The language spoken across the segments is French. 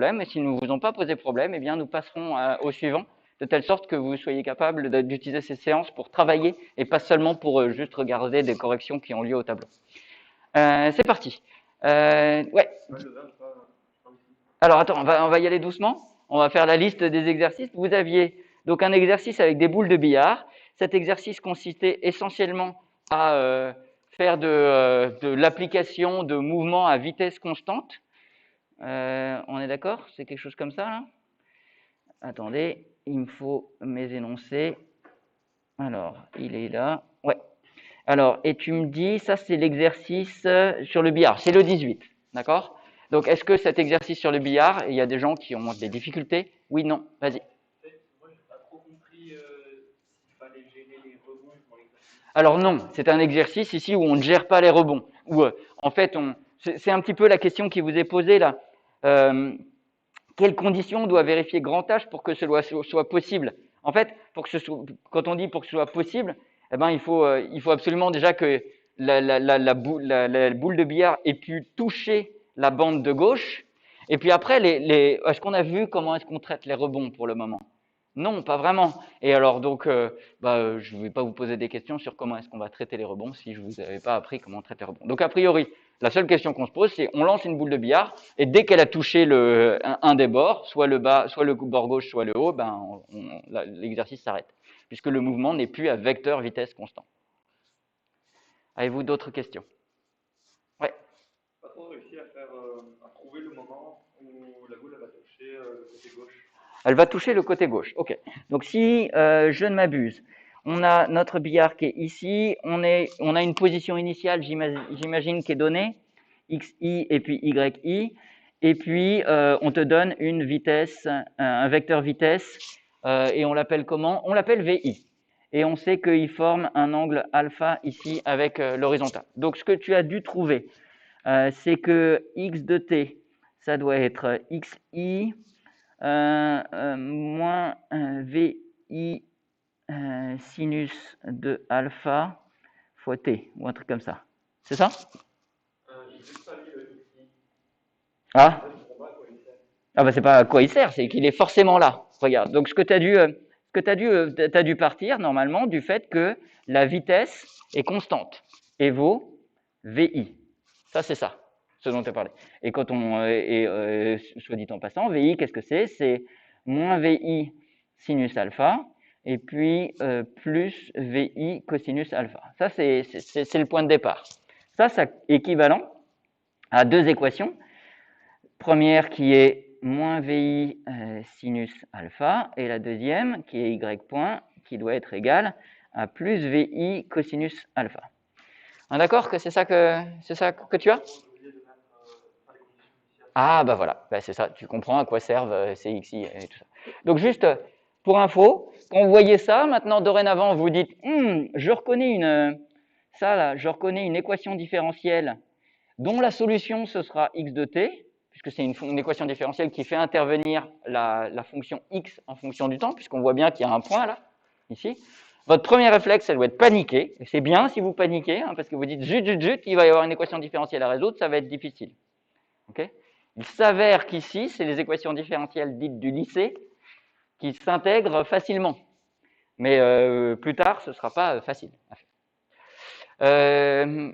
problème. Et s'ils ne vous ont pas posé problème, eh bien, nous passerons au suivant, de telle sorte que vous soyez capable d'utiliser ces séances pour travailler et pas seulement pour juste regarder des corrections qui ont lieu au tableau. C'est parti. Ouais. Alors, attends, on va y aller doucement. On va faire la liste des exercices. Vous aviez donc un exercice avec des boules de billard. Cet exercice consistait essentiellement à faire de l'application de mouvements à vitesse constante. On est d'accord? C'est quelque chose comme ça, là? Attendez, il me faut mes énoncés. Alors, il est là. Ouais. Alors, et tu me dis, ça c'est l'exercice sur le billard. C'est le 18, d'accord? Donc, est-ce que cet exercice sur le billard, il y a des gens qui ont des difficultés? Oui, non, vas-y. Moi, je n'ai pas trop compris s'il fallait gérer les rebonds dans l'exercice. Alors non, c'est un exercice ici où on ne gère pas les rebonds. Où, en fait, c'est un petit peu la question qui vous est posée là. Quelles conditions doit vérifier grand H pour que cela soit possible? En fait, quand on dit pour que ce soit possible, eh ben, il faut absolument déjà que la boule de billard ait pu toucher la bande de gauche. Et puis après, est-ce qu'on a vu comment est-ce qu'on traite les rebonds pour le moment? Non, pas vraiment. Et alors donc, je ne vais pas vous poser des questions sur comment est-ce qu'on va traiter les rebonds si je ne vous avais pas appris comment traiter les rebonds. Donc a priori, la seule question qu'on se pose, c'est on lance une boule de billard et dès qu'elle a touché un des bords, soit le bas, soit le bord gauche, soit le haut, l'exercice s'arrête, puisque le mouvement n'est plus à vecteur vitesse constant. Avez-vous d'autres questions? Ouais. Pas trop réussi à trouver le moment où la boule va toucher le côté gauche. Elle va toucher le côté gauche. Ok. Donc si je ne m'abuse, on a notre billard qui est ici. On a une position initiale, j'imagine, qui est donnée, xi et puis yi. Et puis on te donne une vitesse, un vecteur vitesse, et on l'appelle comment? On l'appelle vi. Et on sait qu'il forme un angle alpha ici avec l'horizontale. Donc ce que tu as dû trouver, c'est que x de t, ça doit être xi moins VI sinus de alpha fois T, ou un truc comme ça. C'est ça? J'ai juste pas mis le XI. Ah, Je comprends pas à quoi il sert. ah bah c'est pas à quoi il sert, c'est qu'il est forcément là. Regarde, donc ce que tu as dû partir normalement du fait que la vitesse est constante et vaut VI. Ça, c'est ça, ce dont tu as parlé. Et quand soit dit en passant, VI, qu'est-ce que c'est? C'est moins VI sinus alpha et puis plus VI cosinus alpha. Ça, c'est le point de départ. Ça, c'est équivalent à deux équations. Première qui est moins VI sinus alpha et la deuxième qui est Y point qui doit être égale à plus VI cosinus alpha. D'accord que c'est ça que tu as? Ah bah voilà, bah, c'est ça, tu comprends à quoi servent ces xi et tout ça. Donc juste pour info, quand vous voyez ça, maintenant dorénavant vous dites je reconnais je reconnais une équation différentielle dont la solution ce sera x de t, puisque c'est une équation différentielle qui fait intervenir la fonction x en fonction du temps, puisqu'on voit bien qu'il y a un point là, ici. Votre premier réflexe, ça doit être paniquer. Et c'est bien si vous paniquez, parce que vous dites zut, il va y avoir une équation différentielle à résoudre, ça va être difficile. Okay? Il s'avère qu'ici, c'est les équations différentielles dites du lycée qui s'intègrent facilement. Mais plus tard, ce ne sera pas facile à faire.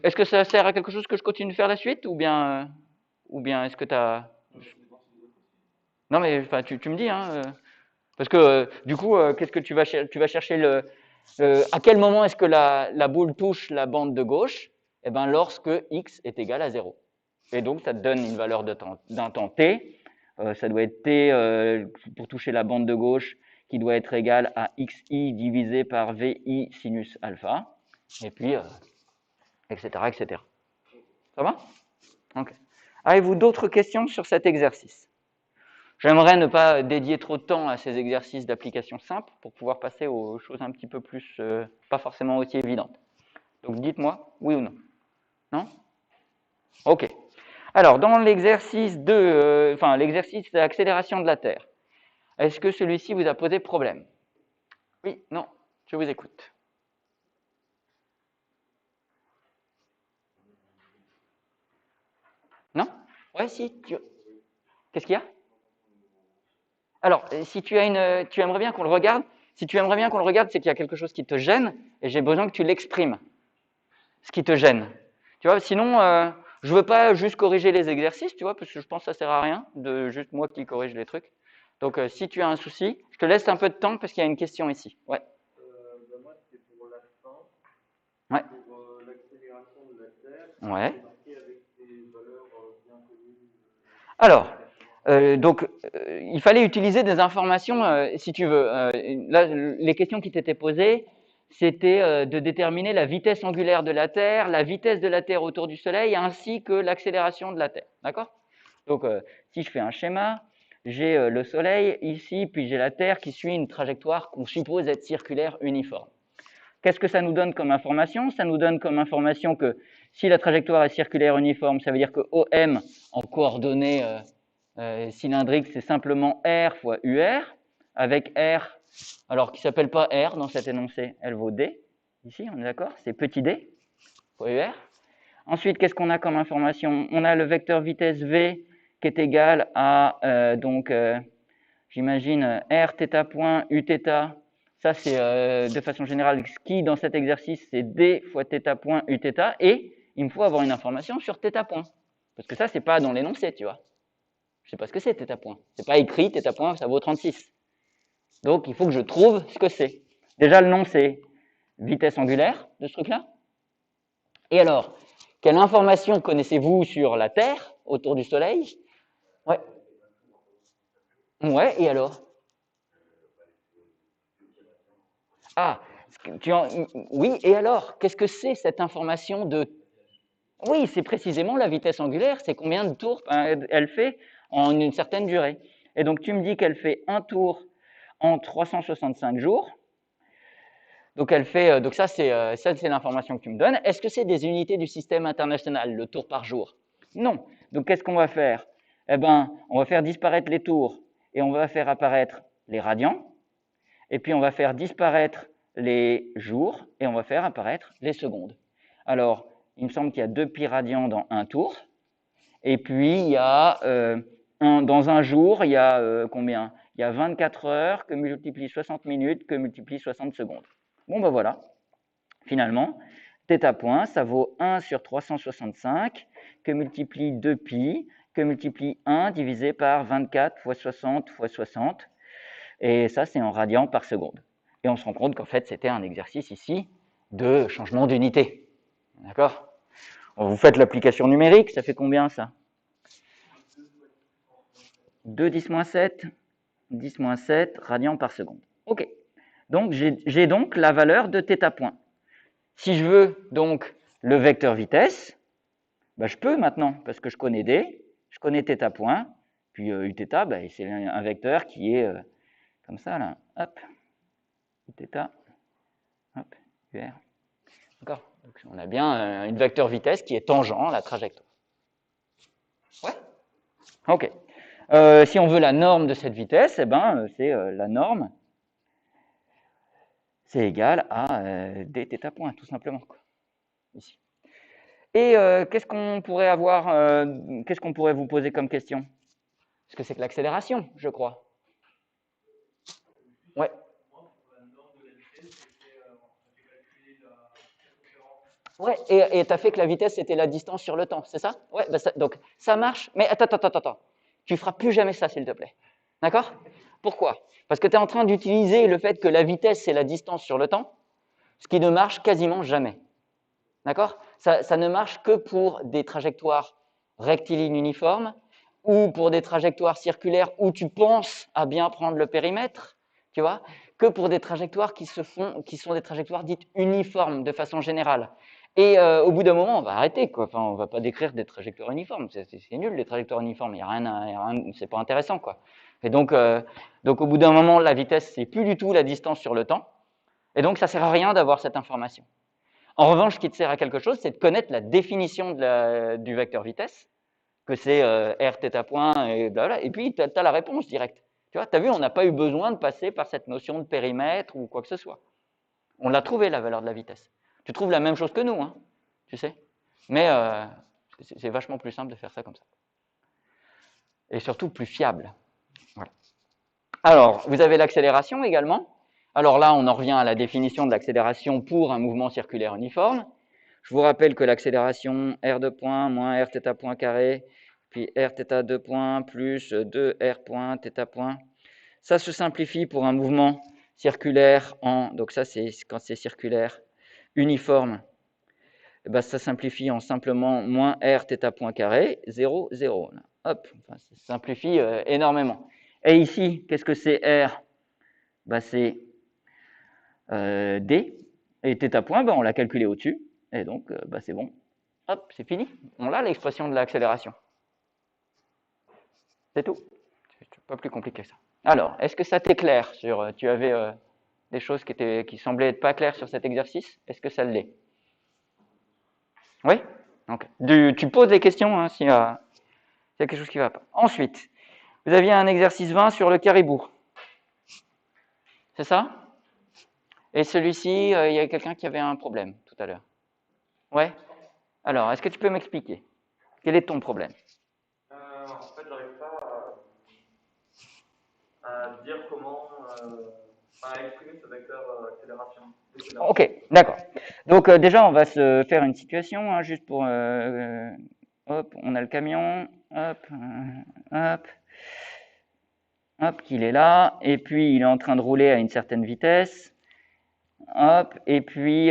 Est-ce que ça sert à quelque chose que je continue de faire la suite ou bien est-ce que tu as... Non mais enfin, tu me dis, parce que du coup, qu'est-ce que tu vas chercher à quel moment est-ce que la boule touche la bande de gauche? Eh bien, lorsque x est égal à 0. Et donc, ça te donne une valeur d'un temps t. Ça doit être t pour toucher la bande de gauche qui doit être égal à xi divisé par vi sinus alpha. Et puis, etc., etc. Ça va? Ok. Avez-vous d'autres questions sur cet exercice? J'aimerais ne pas dédier trop de temps à ces exercices d'application simple pour pouvoir passer aux choses un petit peu plus, pas forcément aussi évidentes. Donc dites-moi, oui ou non? Non? Ok. Alors, dans l'exercice l'exercice d'accélération de la Terre, est-ce que celui-ci vous a posé problème? Oui, non, je vous écoute. Non? Ouais, si. Qu'est-ce qu'il y a? Alors, si tu aimerais bien qu'on le regarde, si tu aimerais bien qu'on le regarde, c'est qu'il y a quelque chose qui te gêne et j'ai besoin que tu l'exprimes, ce qui te gêne. Tu vois, sinon, je veux pas juste corriger les exercices, tu vois, parce que je pense que ça sert à rien de juste moi qui corrige les trucs. Donc, si tu as un souci, je te laisse un peu de temps parce qu'il y a une question ici. Ouais. Moi, c'était pour la fin, Ouais. pour l'accélération de la Terre. Ouais. C'est marqué avec des valeurs bien connues. Alors, il fallait utiliser des informations, si tu veux. Là, les questions qui t'étaient posées, c'était de déterminer la vitesse angulaire de la Terre, la vitesse de la Terre autour du Soleil, ainsi que l'accélération de la Terre. D'accord? Donc, si je fais un schéma, j'ai le Soleil ici, puis j'ai la Terre qui suit une trajectoire qu'on suppose être circulaire uniforme. Qu'est-ce que ça nous donne comme information? Ça nous donne comme information que si la trajectoire est circulaire uniforme, ça veut dire que OM en coordonnées cylindriques, c'est simplement R fois UR, avec R, alors qui ne s'appelle pas R dans cet énoncé, elle vaut D, ici, on est d'accord? C'est petit d fois UR. Ensuite, qu'est-ce qu'on a comme information? On a le vecteur vitesse V qui est égal à, j'imagine, R θ point U θ. Ça, c'est de façon générale, ce qui, dans cet exercice, c'est D fois θ point U θ. Et il me faut avoir une information sur θ point. Parce que ça, c'est pas dans l'énoncé, tu vois. Je sais pas ce que c'est θ point. C'est pas écrit, θ point, ça vaut 36. Donc, il faut que je trouve ce que c'est. Déjà, le nom, c'est vitesse angulaire de ce truc-là. Et alors, quelle information connaissez-vous sur la Terre autour du Soleil? Ouais. Ouais, et alors? Ah, oui, et alors? Qu'est-ce que c'est cette information de... Oui, c'est précisément la vitesse angulaire, c'est combien de tours elle fait en une certaine durée. Et donc, tu me dis qu'elle fait un tour en 365 jours. Donc, donc ça, c'est l'information que tu me donnes. Est-ce que c'est des unités du système international, le tour par jour? Non. Donc, qu'est-ce qu'on va faire? Eh bien, on va faire disparaître les tours et on va faire apparaître les radians. Et puis, on va faire disparaître les jours et on va faire apparaître les secondes. Alors, il me semble qu'il y a 2 pi radians dans un tour. Et puis, il y a dans un jour, il y a combien? Il y a 24 heures que multiplie 60 minutes que multiplie 60 secondes. Bon, ben voilà. Finalement, θ point, ça vaut 1 sur 365 que multiplie 2 pi que multiplie 1 divisé par 24 fois 60 fois 60. Et ça, c'est en radians par seconde. Et on se rend compte qu'en fait, c'était un exercice ici de changement d'unité. D'accord? Vous faites l'application numérique, ça fait combien ça? 2 10-7, 10-7 radians par seconde. OK. Donc, j'ai donc la valeur de θ point. Si je veux donc le vecteur vitesse, bah, je peux maintenant, parce que je connais D, je connais θ point, puis Uθ, bah, c'est un vecteur qui est comme ça, là, hop, Uθ, hop, UR. D'accord? Donc, on a bien une vecteur vitesse qui est tangent à la trajectoire. Ouais? OK. Si on veut la norme de cette vitesse, eh ben, c'est la norme, c'est égal à dθ point, tout simplement, quoi, ici. Et qu'est-ce qu'on pourrait qu'est-ce qu'on pourrait vous poser comme question? Est-ce que c'est que l'accélération, je crois? Ouais. Ouais, et tu as fait que la vitesse, c'était la distance sur le temps, c'est ça? Ouais, bah donc ça marche, mais attends. Tu feras plus jamais ça, s'il te plaît. D'accord? Pourquoi? Parce que tu es en train d'utiliser le fait que la vitesse, c'est la distance sur le temps, ce qui ne marche quasiment jamais. D'accord? Ça ne marche que pour des trajectoires rectilignes uniformes ou pour des trajectoires circulaires où tu penses à bien prendre le périmètre, tu vois, que pour des trajectoires qui sont des trajectoires dites uniformes de façon générale. Et au bout d'un moment, on va arrêter, quoi. Enfin, on va pas décrire des trajectoires uniformes. C'est nul, les trajectoires uniformes. Il y a rien, c'est pas intéressant, quoi. Et donc au bout d'un moment, la vitesse, c'est plus du tout la distance sur le temps. Et donc, ça sert à rien d'avoir cette information. En revanche, ce qui te sert à quelque chose, c'est de connaître la définition du vecteur vitesse, que c'est r θ point, et blablabla, et puis tu as la réponse directe. Tu vois, tu as vu, on n'a pas eu besoin de passer par cette notion de périmètre ou quoi que ce soit. On l'a trouvé, la valeur de la vitesse. Tu trouves la même chose que nous, hein, tu sais. Mais c'est vachement plus simple de faire ça comme ça. Et surtout plus fiable. Voilà. Alors, vous avez l'accélération également. Alors là, on en revient à la définition de l'accélération pour un mouvement circulaire uniforme. Je vous rappelle que l'accélération r2 point moins r θ point carré, puis r θ 2 points plus 2r point θ point. Ça se simplifie pour un mouvement circulaire donc ça c'est quand c'est circulaire uniforme, et ben ça simplifie en simplement moins r θ point carré, 0, 0. Hop, enfin, ça simplifie énormément. Et ici, qu'est-ce que c'est r? Ben, c'est d, et θ point, ben, on l'a calculé au-dessus, et donc ben, c'est bon. Hop, c'est fini. On a l'expression de l'accélération. C'est tout. C'est pas plus compliqué que ça. Alors, est-ce que ça t'éclaire sur... Tu avais des choses qui semblaient être pas claires sur cet exercice? Est-ce que ça l'est? Oui? Donc, tu poses des questions hein, s'il y a quelque chose qui ne va pas. Ensuite, vous aviez un exercice 20 sur le caribou. C'est ça? Et celui-ci, il y a quelqu'un qui avait un problème tout à l'heure. Ouais? Alors, est-ce que tu peux m'expliquer? Quel est ton problème? En fait, j'arrive pas à dire comment exprimer ce vecteur accélération. Ok, d'accord. Donc déjà, on va se faire une situation, hein, juste pour... hop, on a le camion, hop, hop, qu'il est là, et puis il est en train de rouler à une certaine vitesse, hop, et puis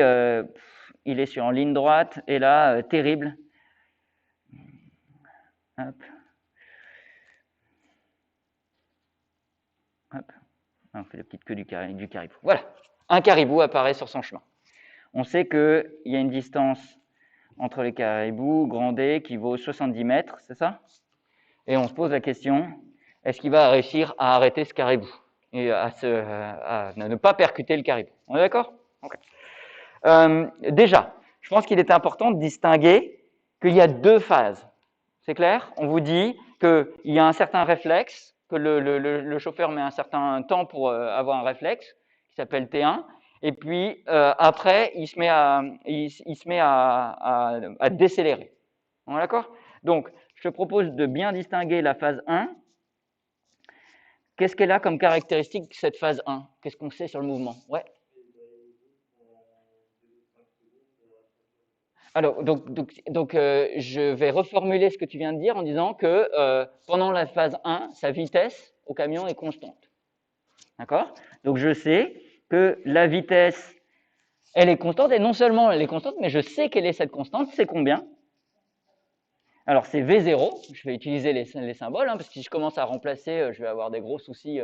il est en ligne droite, et là, terrible. Hop. Hop. On fait la petite queue du caribou. Voilà, un caribou apparaît sur son chemin. On sait qu'il y a une distance entre les caribous, grand D, qui vaut 70 mètres, c'est ça? Et on se pose la question, est-ce qu'il va réussir à arrêter ce caribou et à ne pas percuter le caribou? On est d'accord? Okay. Déjà, je pense qu'il est important de distinguer qu'il y a deux phases. C'est clair? On vous dit qu'il y a un certain réflexe, que le chauffeur met un certain temps pour avoir un réflexe, qui s'appelle T1, et puis après, il se met à décélérer. On est d'accord? Donc, je te propose de bien distinguer la phase 1. Qu'est-ce qu'elle a comme caractéristique, cette phase 1? Qu'est-ce qu'on sait sur le mouvement? Ouais. Alors, donc je vais reformuler ce que tu viens de dire en disant que pendant la phase 1, sa vitesse au camion est constante. D'accord? Donc, je sais que la vitesse, elle est constante, et non seulement elle est constante, mais je sais quelle est cette constante, c'est combien? Alors, c'est V0, je vais utiliser les symboles, hein, parce que si je commence à remplacer, je vais avoir des gros soucis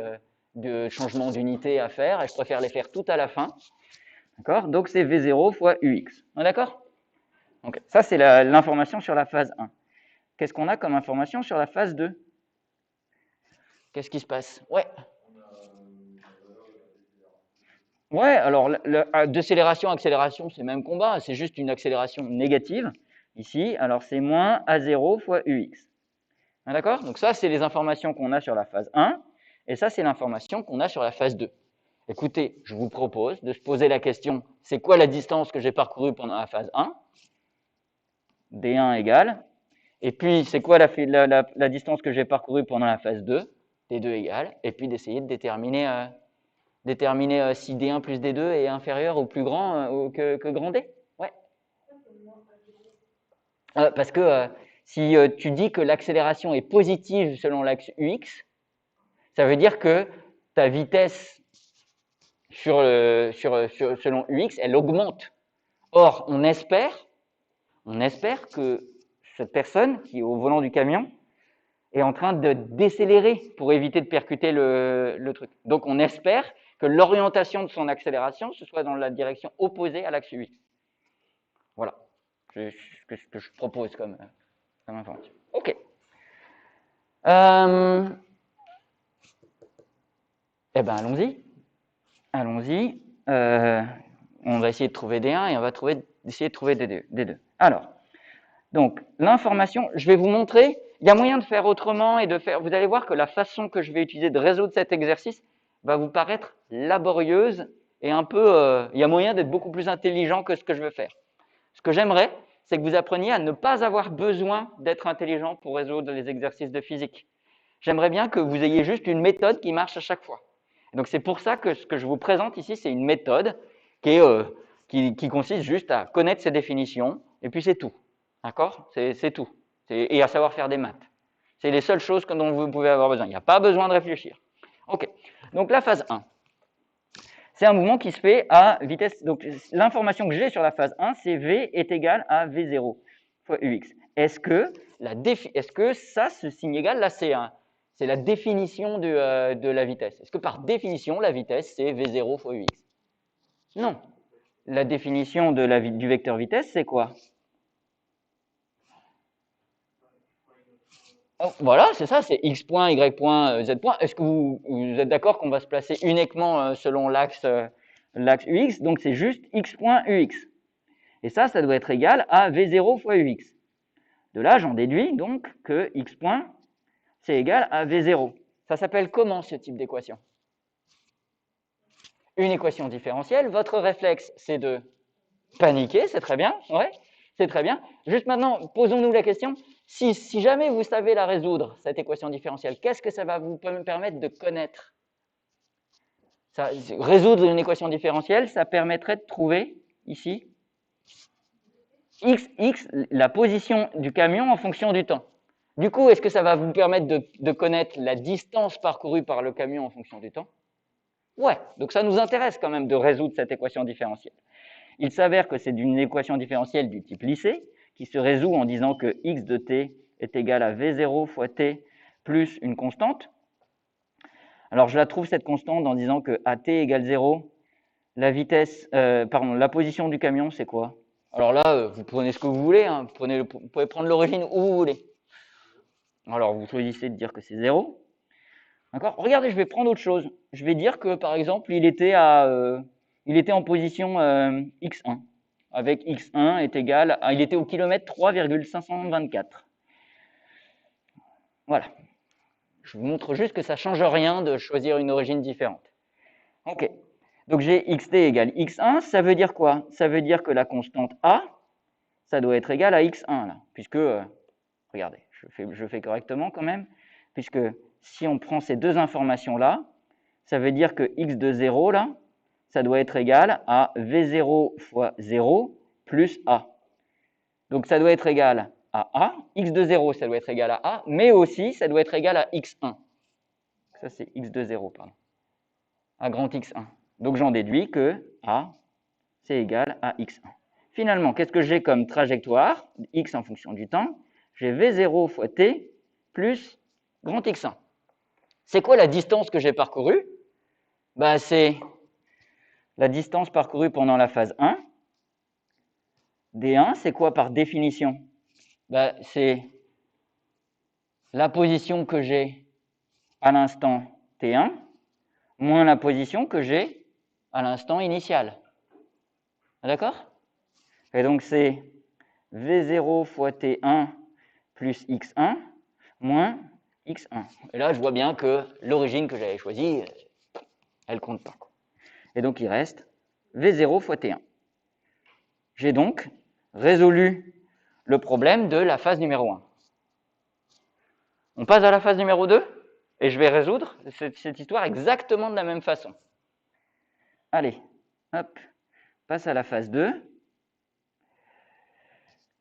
de changement d'unité à faire, et je préfère les faire tout à la fin. D'accord? Donc, c'est V0 fois UX. On est d'accord? Donc, ça, c'est l'information sur la phase 1. Qu'est-ce qu'on a comme information sur la phase 2? Qu'est-ce qui se passe? Ouais. Ouais, alors, décélération, accélération, c'est le même combat, c'est juste une accélération négative. Ici, alors c'est moins A0 fois UX. D'accord? Donc ça, c'est les informations qu'on a sur la phase 1, et ça, c'est l'information qu'on a sur la phase 2. Écoutez, je vous propose de se poser la question, c'est quoi la distance que j'ai parcourue pendant la phase 1? D1 égale. Et puis, c'est quoi la distance que j'ai parcourue pendant la phase 2? D2 égale. Et puis, d'essayer de déterminer si D1 plus D2 est inférieur ou plus grand que grand D. Ouais. Parce que si tu dis que l'accélération est positive selon l'axe UX, ça veut dire que ta vitesse selon UX, elle augmente. Or, on espère que cette personne qui est au volant du camion est en train de décélérer pour éviter de percuter le truc. Donc, on espère que l'orientation de son accélération, ce soit dans la direction opposée à l'axe UX. Voilà. C'est ce que je propose comme information. OK. Eh bien, allons-y. Allons-y. On va essayer de trouver D1 et on va essayer de trouver D2. Alors, donc, l'information, je vais vous montrer, il y a moyen de faire autrement et de faire, vous allez voir que la façon que je vais utiliser de résoudre cet exercice va vous paraître laborieuse et un peu, il y a moyen d'être beaucoup plus intelligent que ce que je veux faire. Ce que j'aimerais, c'est que vous appreniez à ne pas avoir besoin d'être intelligent pour résoudre les exercices de physique. J'aimerais bien que vous ayez juste une méthode qui marche à chaque fois. Donc c'est pour ça que ce que je vous présente ici, c'est une méthode qui consiste juste à connaître ces définitions, et puis c'est tout. D'accord? C'est tout. Et à savoir faire des maths. C'est les seules choses dont vous pouvez avoir besoin. Il n'y a pas besoin de réfléchir. OK. Donc la phase 1. C'est un mouvement qui se fait à vitesse. Donc l'information que j'ai sur la phase 1, c'est V est égal à V0 fois UX. Est-ce que ça, ce signe égal, là, c'est la définition de la vitesse? Est-ce que par définition, la vitesse, c'est V0 fois UX? Non. La définition du vecteur vitesse, c'est quoi? Oh, voilà, c'est ça, c'est x point, y point, z point. Est-ce que vous êtes d'accord qu'on va se placer uniquement selon l'axe UX? Donc c'est juste x point UX. Et ça doit être égal à V0 fois UX. De là, j'en déduis donc que x point, c'est égal à V0. Ça s'appelle comment ce type d'équation? Une équation différentielle. Votre réflexe, c'est de paniquer, c'est très bien, ouais, c'est très bien. Juste maintenant, posons-nous la question, si jamais vous savez la résoudre, cette équation différentielle, qu'est-ce que ça va vous permettre de connaître? Résoudre une équation différentielle, ça permettrait de trouver, ici, x, la position du camion en fonction du temps. Du coup, est-ce que ça va vous permettre de connaître la distance parcourue par le camion en fonction du temps? Ouais, donc ça nous intéresse quand même de résoudre cette équation différentielle. Il s'avère que c'est une équation différentielle du type lissé, qui se résout en disant que x de t est égal à v0 fois t plus une constante. Alors je la trouve cette constante en disant que à t égale 0, la position du camion, c'est quoi? Alors là, vous prenez ce que vous voulez, hein. Vous pouvez prendre l'origine où vous voulez. Alors vous choisissez de dire que c'est 0. D'accord? Regardez, je vais prendre autre chose. Je vais dire que par exemple, il était en position x1, avec x1 est égal à, il était au kilomètre 3,524. Voilà. Je vous montre juste que ça ne change rien de choisir une origine différente. OK. Donc j'ai xt égale x1, ça veut dire quoi? Ça veut dire que la constante a, ça doit être égal à x1, là, puisque, regardez, je fais correctement quand même, puisque si on prend ces deux informations-là, ça veut dire que x de 0, là, ça doit être égal à v0 fois 0 plus a. Donc ça doit être égal à a. X de 0, ça doit être égal à a, mais aussi ça doit être égal à x1. Ça c'est x de 0, pardon. À grand x1. Donc j'en déduis que a, c'est égal à x1. Finalement, qu'est-ce que j'ai comme trajectoire? X en fonction du temps. J'ai v0 fois t plus grand x1. C'est quoi la distance que j'ai parcourue? Ben, c'est la distance parcourue pendant la phase 1. D1, c'est quoi par définition? Ben, c'est la position que j'ai à l'instant T1 moins la position que j'ai à l'instant initial. D'accord? Et donc c'est V0 fois T1 plus X1 moins X1. Et là, je vois bien que l'origine que j'avais choisie, elle ne compte pas. Et donc il reste V0 fois T1. J'ai donc résolu le problème de la phase numéro 1. On passe à la phase numéro 2 et je vais résoudre cette histoire exactement de la même façon. Allez, hop, passe à la phase 2.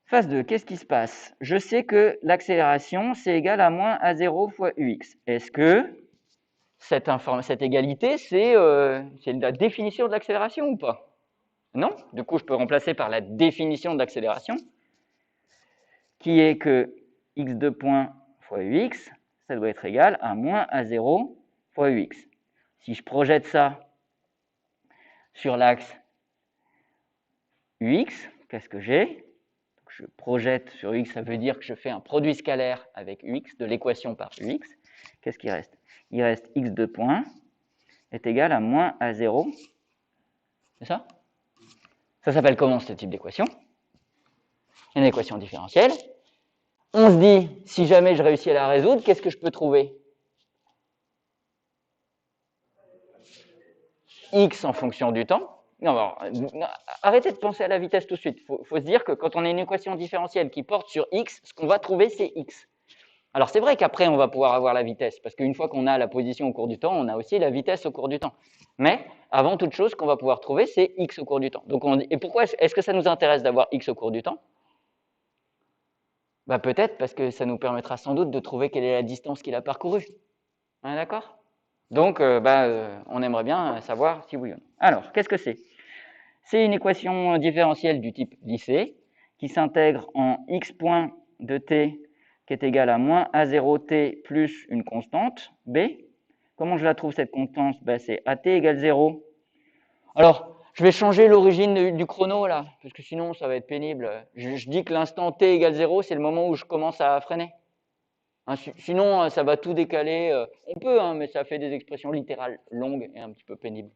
Phase 2, qu'est-ce qui se passe? Je sais que l'accélération, c'est égal à moins a0 fois ux. Est-ce que cette égalité, c'est la définition de l'accélération ou pas? Non? Du coup, je peux remplacer par la définition de l'accélération, qui est que x2 point fois ux, ça doit être égal à moins a0 fois ux. Si je projette ça sur l'axe ux, qu'est-ce que j'ai? Je projette sur ux, ça veut dire que je fais un produit scalaire avec ux, de l'équation par ux. Qu'est-ce qui reste? Il reste x2 point est égal à moins a0. C'est ça? Ça s'appelle comment ce type d'équation? Une équation différentielle. On se dit, si jamais je réussis à la résoudre, qu'est-ce que je peux trouver? X en fonction du temps. Non, arrêtez de penser à la vitesse tout de suite. Il faut se dire que quand on a une équation différentielle qui porte sur x, ce qu'on va trouver, c'est x. Alors c'est vrai qu'après on va pouvoir avoir la vitesse, parce qu'une fois qu'on a la position au cours du temps, on a aussi la vitesse au cours du temps. Mais avant toute chose, ce qu'on va pouvoir trouver, c'est x au cours du temps. Donc et pourquoi est-ce que ça nous intéresse d'avoir x au cours du temps? Bah peut-être parce que ça nous permettra sans doute de trouver quelle est la distance qu'il a parcourue. On est d'accord? Donc on aimerait bien savoir si oui ou non. Alors, qu'est-ce que c'est? C'est une équation différentielle du type lycée qui s'intègre en x point de t qui est égal à moins a0t plus une constante b. Comment je la trouve cette constante? C'est at égale 0. Alors, je vais changer l'origine du chrono là, parce que sinon ça va être pénible. Je dis que l'instant t égale 0, c'est le moment où je commence à freiner. Sinon, ça va tout décaler. On peut, mais ça fait des expressions littérales longues et un petit peu pénibles.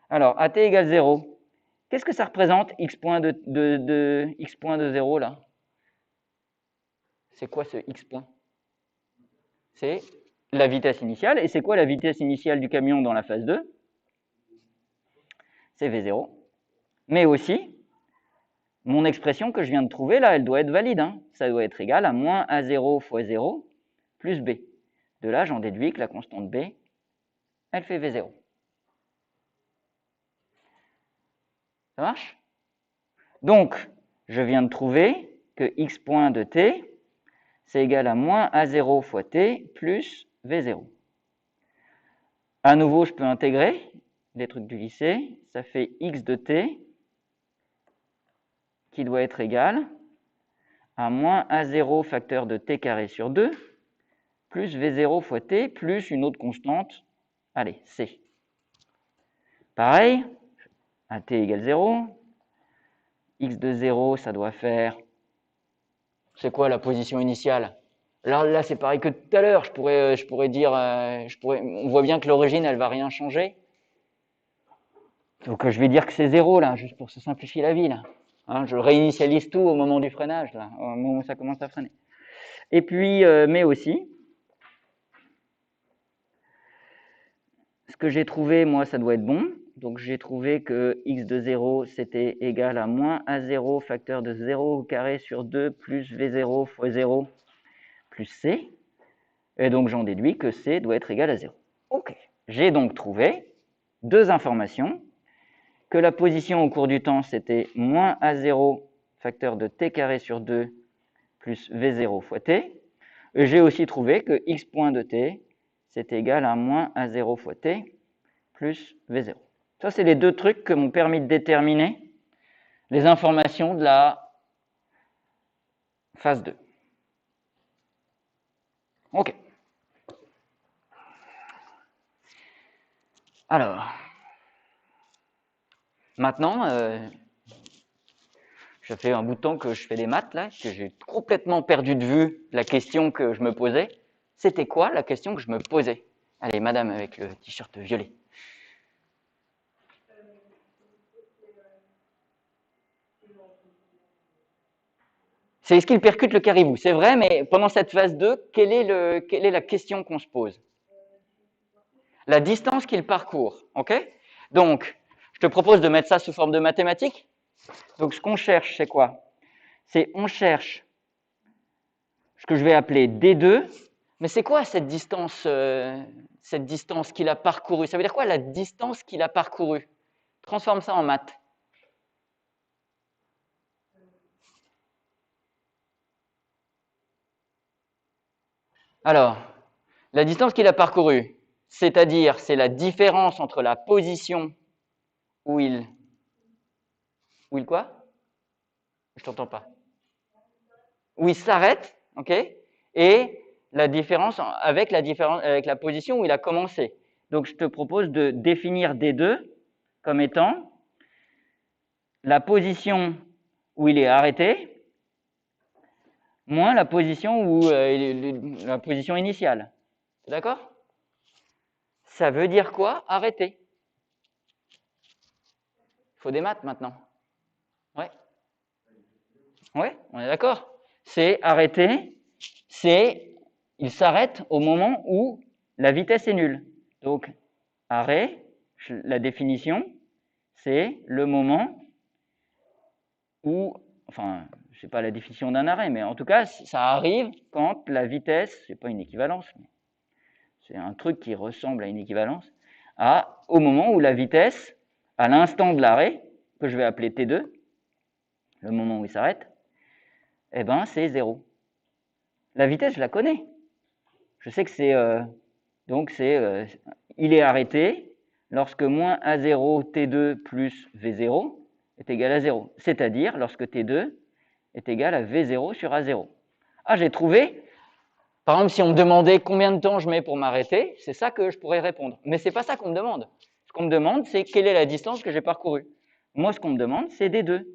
Alors, at égale 0. Qu'est-ce que ça représente, x point x point de 0, là? C'est quoi ce x point? C'est la vitesse initiale. Et c'est quoi la vitesse initiale du camion dans la phase 2? C'est v0. Mais aussi, mon expression que je viens de trouver, là, elle doit être valide. Ça doit être égal à moins a0 fois 0 plus b. De là, j'en déduis que la constante b, elle fait v0. Ça marche? Donc, je viens de trouver que x point de t, c'est égal à moins a0 fois t plus v0. À nouveau, je peux intégrer les trucs du lycée. Ça fait x de t qui doit être égal à moins a0 facteur de t carré sur 2 plus v0 fois t plus une autre constante, allez, c. Pareil, à t égale 0, x de 0, ça doit faire... C'est quoi la position initiale? Là c'est pareil que tout à l'heure. Je pourrais dire, on voit bien que l'origine, elle va rien changer. Donc je vais dire que c'est 0 là, juste pour se simplifier la vie là. Je réinitialise tout au moment du freinage là, au moment où ça commence à freiner. Et puis, mais aussi, ce que j'ai trouvé, moi, ça doit être bon. Donc j'ai trouvé que x de 0, c'était égal à moins a0 facteur de 0 au carré sur 2 plus v0 fois 0 plus c. Et donc j'en déduis que c doit être égal à 0. Ok. J'ai donc trouvé deux informations, que la position au cours du temps, c'était moins a0 facteur de t carré sur 2 plus v0 fois t. Et j'ai aussi trouvé que x point de t, c'est égal à moins a0 fois t plus v0. Ça, c'est les deux trucs que m'ont permis de déterminer les informations de la phase 2. OK. Alors, maintenant, ça fait un bout de temps que je fais des maths, là, que j'ai complètement perdu de vue la question que je me posais. C'était quoi la question que je me posais? Allez, madame avec le t-shirt violet. C'est est-ce qu'il percute le caribou? C'est vrai, mais pendant cette phase 2, quelle est la question qu'on se pose? La distance qu'il parcourt, ok? Donc, je te propose de mettre ça sous forme de mathématiques. Donc, ce qu'on cherche, c'est quoi? On cherche ce que je vais appeler D2, mais c'est quoi cette distance qu'il a parcourue? Ça veut dire quoi la distance qu'il a parcourue? Transforme ça en maths. Alors, la distance qu'il a parcourue, c'est-à-dire c'est la différence entre la position où il quoi? Je t'entends pas. Où il s'arrête, ok? Et la différence avec la position où il a commencé. Donc je te propose de définir D2 comme étant la position où il est arrêté moins la position la position initiale. D'accord? Ça veut dire quoi, arrêter? Il faut des maths maintenant. Ouais. Ouais, on est d'accord. C'est arrêter, il s'arrête au moment où la vitesse est nulle. Donc, arrêt, la définition, c'est le moment où, enfin, sais pas la définition d'un arrêt, mais en tout cas, ça arrive quand la vitesse, c'est pas une équivalence, mais c'est un truc qui ressemble à une équivalence, au moment où la vitesse, à l'instant de l'arrêt, que je vais appeler T2, le moment où il s'arrête, eh ben, c'est 0. La vitesse, je la connais. Je sais que c'est... il est arrêté lorsque moins A0 T2 plus V0 est égal à 0. C'est-à-dire lorsque T2 est égal à V0 sur A0. Ah, j'ai trouvé. Par exemple, si on me demandait combien de temps je mets pour m'arrêter, c'est ça que je pourrais répondre. Mais ce n'est pas ça qu'on me demande. Ce qu'on me demande, c'est quelle est la distance que j'ai parcourue. Moi, ce qu'on me demande, c'est D2.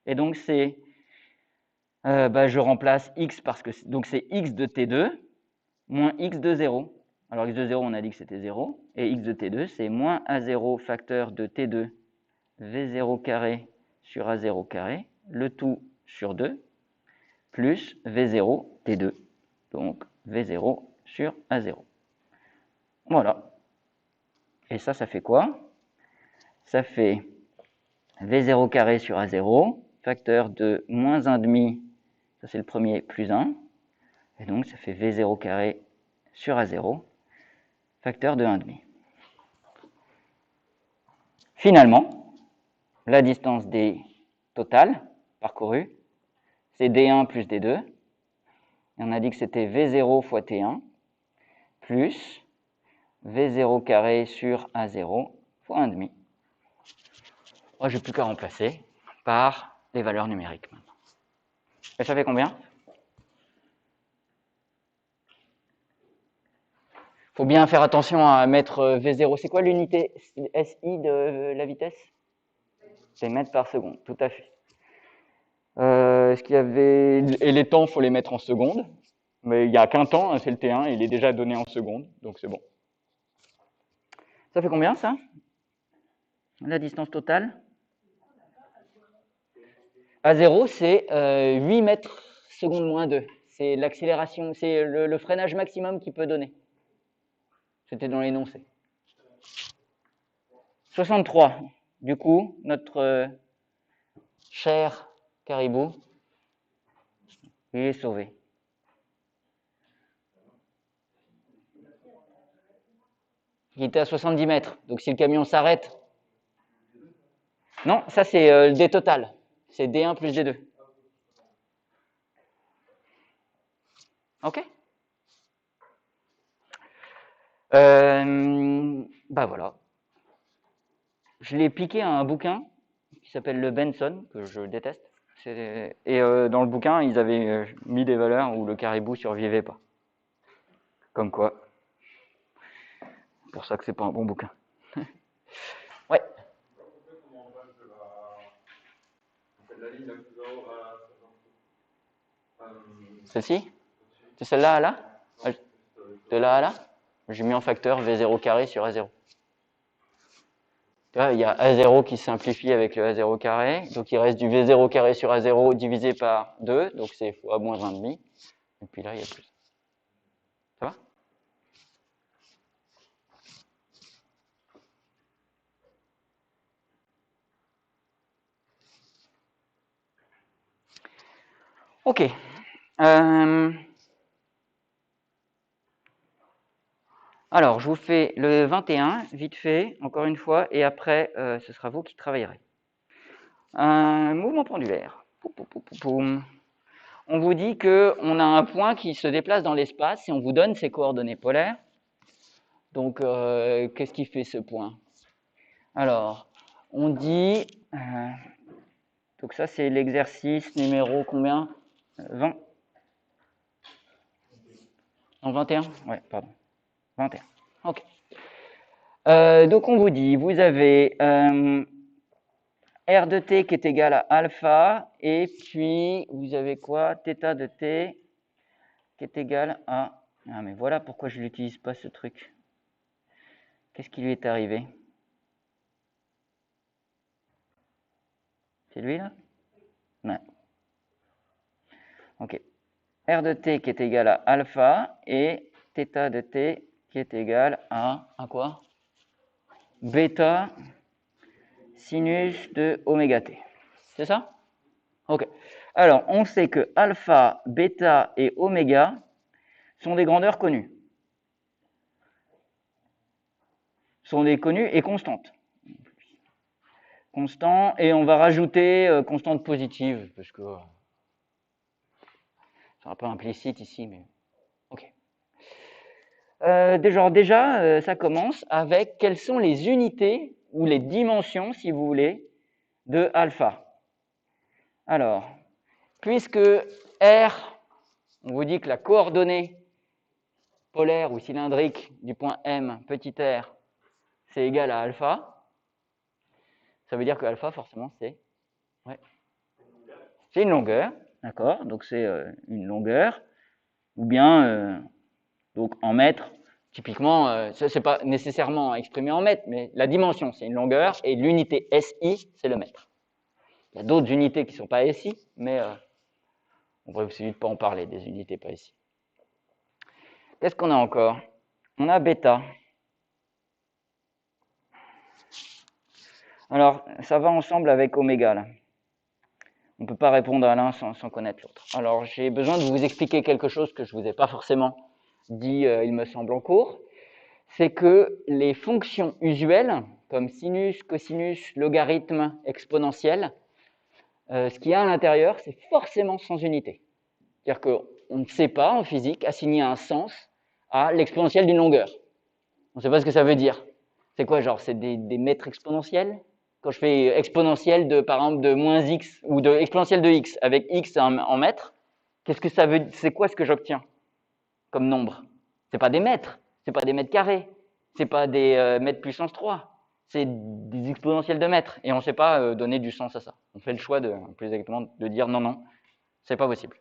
Et donc, c'est... je remplace x parce que... Donc, c'est x de T2 moins x de 0. Alors, x de 0, on a dit que c'était 0. Et x de T2, c'est moins A0 facteur de T2 V0 carré sur A0 carré, le tout sur 2, plus V0 T2. Donc, V0 sur A0. Voilà. Et ça fait quoi? Ça fait V0 carré sur A0, facteur de moins 1,5, ça c'est le premier, plus 1. Et donc, ça fait V0 carré sur A0, facteur de 1,5. Finalement, la distance D totale parcourue, c'est D1 plus D2. Et on a dit que c'était V0 fois T1 plus V0 carré sur A0 fois 1,5. Moi, je n'ai plus qu'à remplacer par les valeurs numériques maintenant. Et ça fait combien? Il faut bien faire attention à mettre V0. C'est quoi l'unité SI de la vitesse? C'est mètres par seconde, tout à fait. Est-ce qu'il y avait... Et les temps, il faut les mettre en secondes. Mais il n'y a qu'un temps, hein, c'est le T1, il est déjà donné en secondes, donc c'est bon. Ça fait combien, ça? La distance totale? A0, c'est 8 mètres secondes moins 2. C'est l'accélération, c'est le freinage maximum qu'il peut donner. C'était dans l'énoncé. 63. Du coup, notre cher caribou, il est sauvé. Il était à 70 mètres. Donc si le camion s'arrête... Non, ça c'est le D total. C'est D1 plus D2. OK. Voilà. Je l'ai piqué à un bouquin qui s'appelle le Benson, que je déteste. Et dans le bouquin, ils avaient mis des valeurs où le caribou survivait pas. Comme quoi. C'est pour ça que c'est pas un bon bouquin. Ouais. Celle-ci? C'est celle-là à là? De là à là? J'ai mis en facteur V0 carré sur A0. Là, il y a A0 qui simplifie avec le A0 carré. Donc il reste du V0 carré sur A0 divisé par 2. Donc c'est fois moins 1,5. Et puis là, il y a plus. Ça va? OK. Alors, je vous fais le 21, vite fait, encore une fois, et après, ce sera vous qui travaillerez. Un mouvement pendulaire. On vous dit qu'on a un point qui se déplace dans l'espace et on vous donne ses coordonnées polaires. Donc, qu'est-ce qui fait ce point? Alors, on dit... donc ça, c'est l'exercice numéro combien? 20? Non, 21? Ouais, pardon. 21. OK. Donc, on vous dit, vous avez R de t qui est égal à alpha, et puis vous avez quoi? Θ de t qui est égal à... Ah, mais voilà pourquoi je n'utilise pas ce truc. Qu'est-ce qui lui est arrivé? C'est lui, là? Ouais. OK. R de t qui est égal à alpha, et θ de t qui est égal à quoi? Bêta sinus de oméga t. C'est ça? OK. Alors, on sait que alpha, bêta et oméga sont des grandeurs connues. Sont des connues et constantes. Constant, et on va rajouter constante positive, parce que c'est un peu implicite ici, mais ok. Déjà, ça commence avec quelles sont les unités ou les dimensions, si vous voulez, de alpha. Alors, puisque R, on vous dit que la coordonnée polaire ou cylindrique du point M, petit r, c'est égal à alpha, ça veut dire que alpha, forcément, c'est une longueur, d'accord? Donc c'est une longueur, ou bien, donc en mètres, typiquement, ça c'est pas nécessairement exprimé en mètres, mais la dimension, c'est une longueur, et l'unité SI, c'est le mètre. Il y a d'autres unités qui ne sont pas SI, mais on va essayer de ne pas en parler, des unités pas SI. Qu'est-ce qu'on a encore? On a bêta. Alors, ça va ensemble avec oméga, là. On ne peut pas répondre à l'un sans connaître l'autre. Alors, j'ai besoin de vous expliquer quelque chose que je ne vous ai pas forcément dit, il me semble, en cours. C'est que les fonctions usuelles, comme sinus, cosinus, logarithme, exponentielle, ce qu'il y a à l'intérieur, c'est forcément sans unité. C'est-à-dire qu'on ne sait pas, en physique, assigner un sens à l'exponentielle d'une longueur. On ne sait pas ce que ça veut dire. C'est quoi, genre, c'est des mètres exponentiels? Quand je fais exponentielle de, par exemple, de moins x, ou de exponentielle de x, avec x en mètres, qu'est-ce que ça veut dire? C'est quoi ce que j'obtiens comme nombre? C'est pas des mètres, c'est pas des mètres carrés, c'est pas des mètres puissance 3, c'est des exponentielles de mètres, et on ne sait pas donner du sens à ça. On fait le choix plus exactement, de dire non, non, c'est pas possible.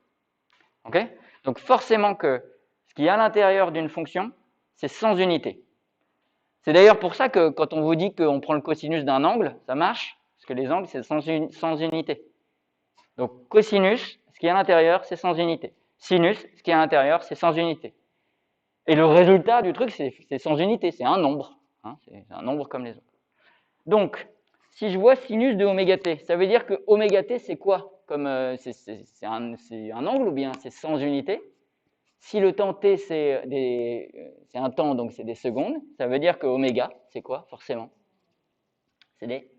Ok? Donc forcément que ce qui est à l'intérieur d'une fonction, c'est sans unité. C'est d'ailleurs pour ça que quand on vous dit qu'on prend le cosinus d'un angle, ça marche, parce que les angles, c'est sans unité. Donc cosinus, ce qui est à l'intérieur, c'est sans unité. Sinus, ce qui est à l'intérieur, c'est sans unité. Et le résultat du truc, c'est sans unité, c'est un nombre. Hein, c'est un nombre comme les autres. Donc, si je vois sinus de oméga t, ça veut dire que oméga t, c'est quoi? C'est un angle ou bien c'est sans unité? Si le temps t, c'est un temps, donc c'est des secondes, ça veut dire que oméga, c'est quoi, forcément? C'est des...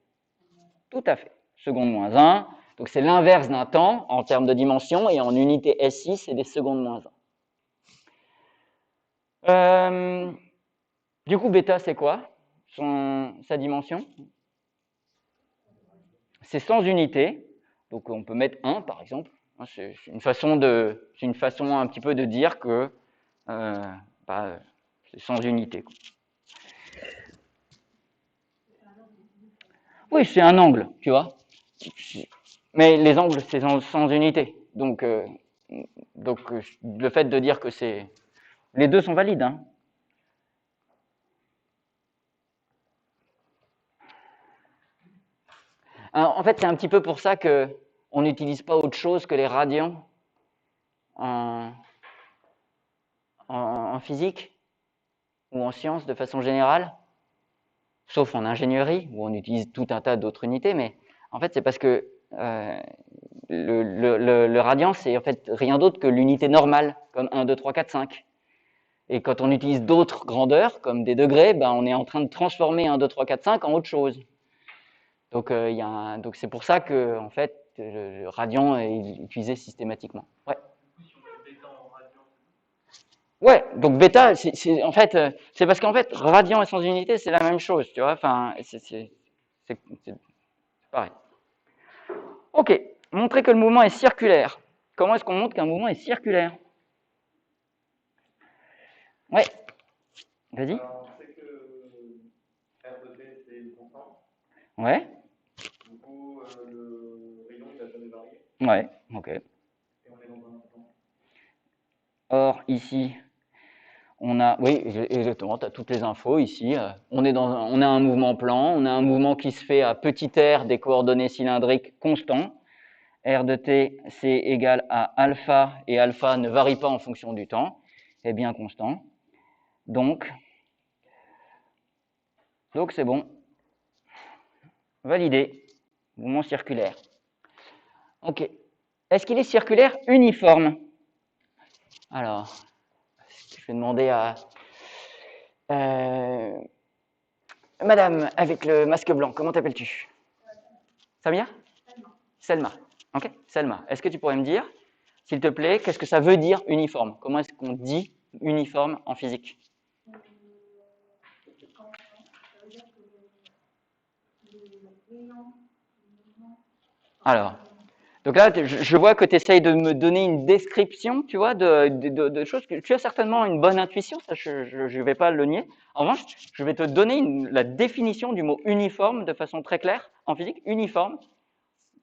Tout à fait. Seconde moins 1, donc c'est l'inverse d'un temps en termes de dimension, et en unité SI, c'est des secondes moins 1. Du coup, bêta, c'est quoi? Sa dimension? C'est sans unité, donc on peut mettre 1, par exemple. C'est une façon un petit peu de dire que c'est sans unité, quoi. Oui, c'est un angle, tu vois. Mais les angles, c'est sans unité. Donc, le fait de dire que c'est... Les deux sont valides, hein. Alors, en fait, c'est un petit peu pour ça qu'on n'utilise pas autre chose que les radians en physique ou en sciences de façon générale, sauf en ingénierie, où on utilise tout un tas d'autres unités, mais en fait, c'est parce que le radian, c'est en fait rien d'autre que l'unité normale, comme 1, 2, 3, 4, 5. Et quand on utilise d'autres grandeurs, comme des degrés, ben, on est en train de transformer 1, 2, 3, 4, 5 en autre chose. Donc, donc c'est pour ça que en fait, le radian est utilisé systématiquement. Ouais. Ouais, donc bêta, en fait, c'est parce qu'en fait, radian et sans unité, c'est la même chose, tu vois. Enfin, c'est pareil. Ok, montrer que le mouvement est circulaire. Comment est-ce qu'on montre qu'un mouvement est circulaire? Ouais, vas-y. Alors, on sait que R de t, c'est une constante. Ouais. Du coup, le rayon, il va jamais varier. Ouais, ok. Et on est dans un instant. Or, ici, on a, oui, exactement, tu as toutes les infos ici. On a un mouvement plan, on a un mouvement qui se fait à petit r des coordonnées cylindriques constants. R de t, c'est égal à alpha, et alpha ne varie pas en fonction du temps, est bien constant. Donc c'est bon. Validé. Mouvement circulaire. Ok. est-ce qu'il est circulaire uniforme? Alors, je vais demander à Madame avec le masque blanc, comment t'appelles-tu? Samia? Selma. Ok, Selma. Est-ce que tu pourrais me dire, s'il te plaît, qu'est-ce que ça veut dire uniforme? Comment est-ce qu'on dit uniforme en physique? Alors, donc là, je vois que tu essayes de me donner une description, tu vois, de choses que tu as certainement une bonne intuition, ça je vais pas le nier. En revanche, je vais te donner la définition du mot uniforme de façon très claire en physique. Uniforme,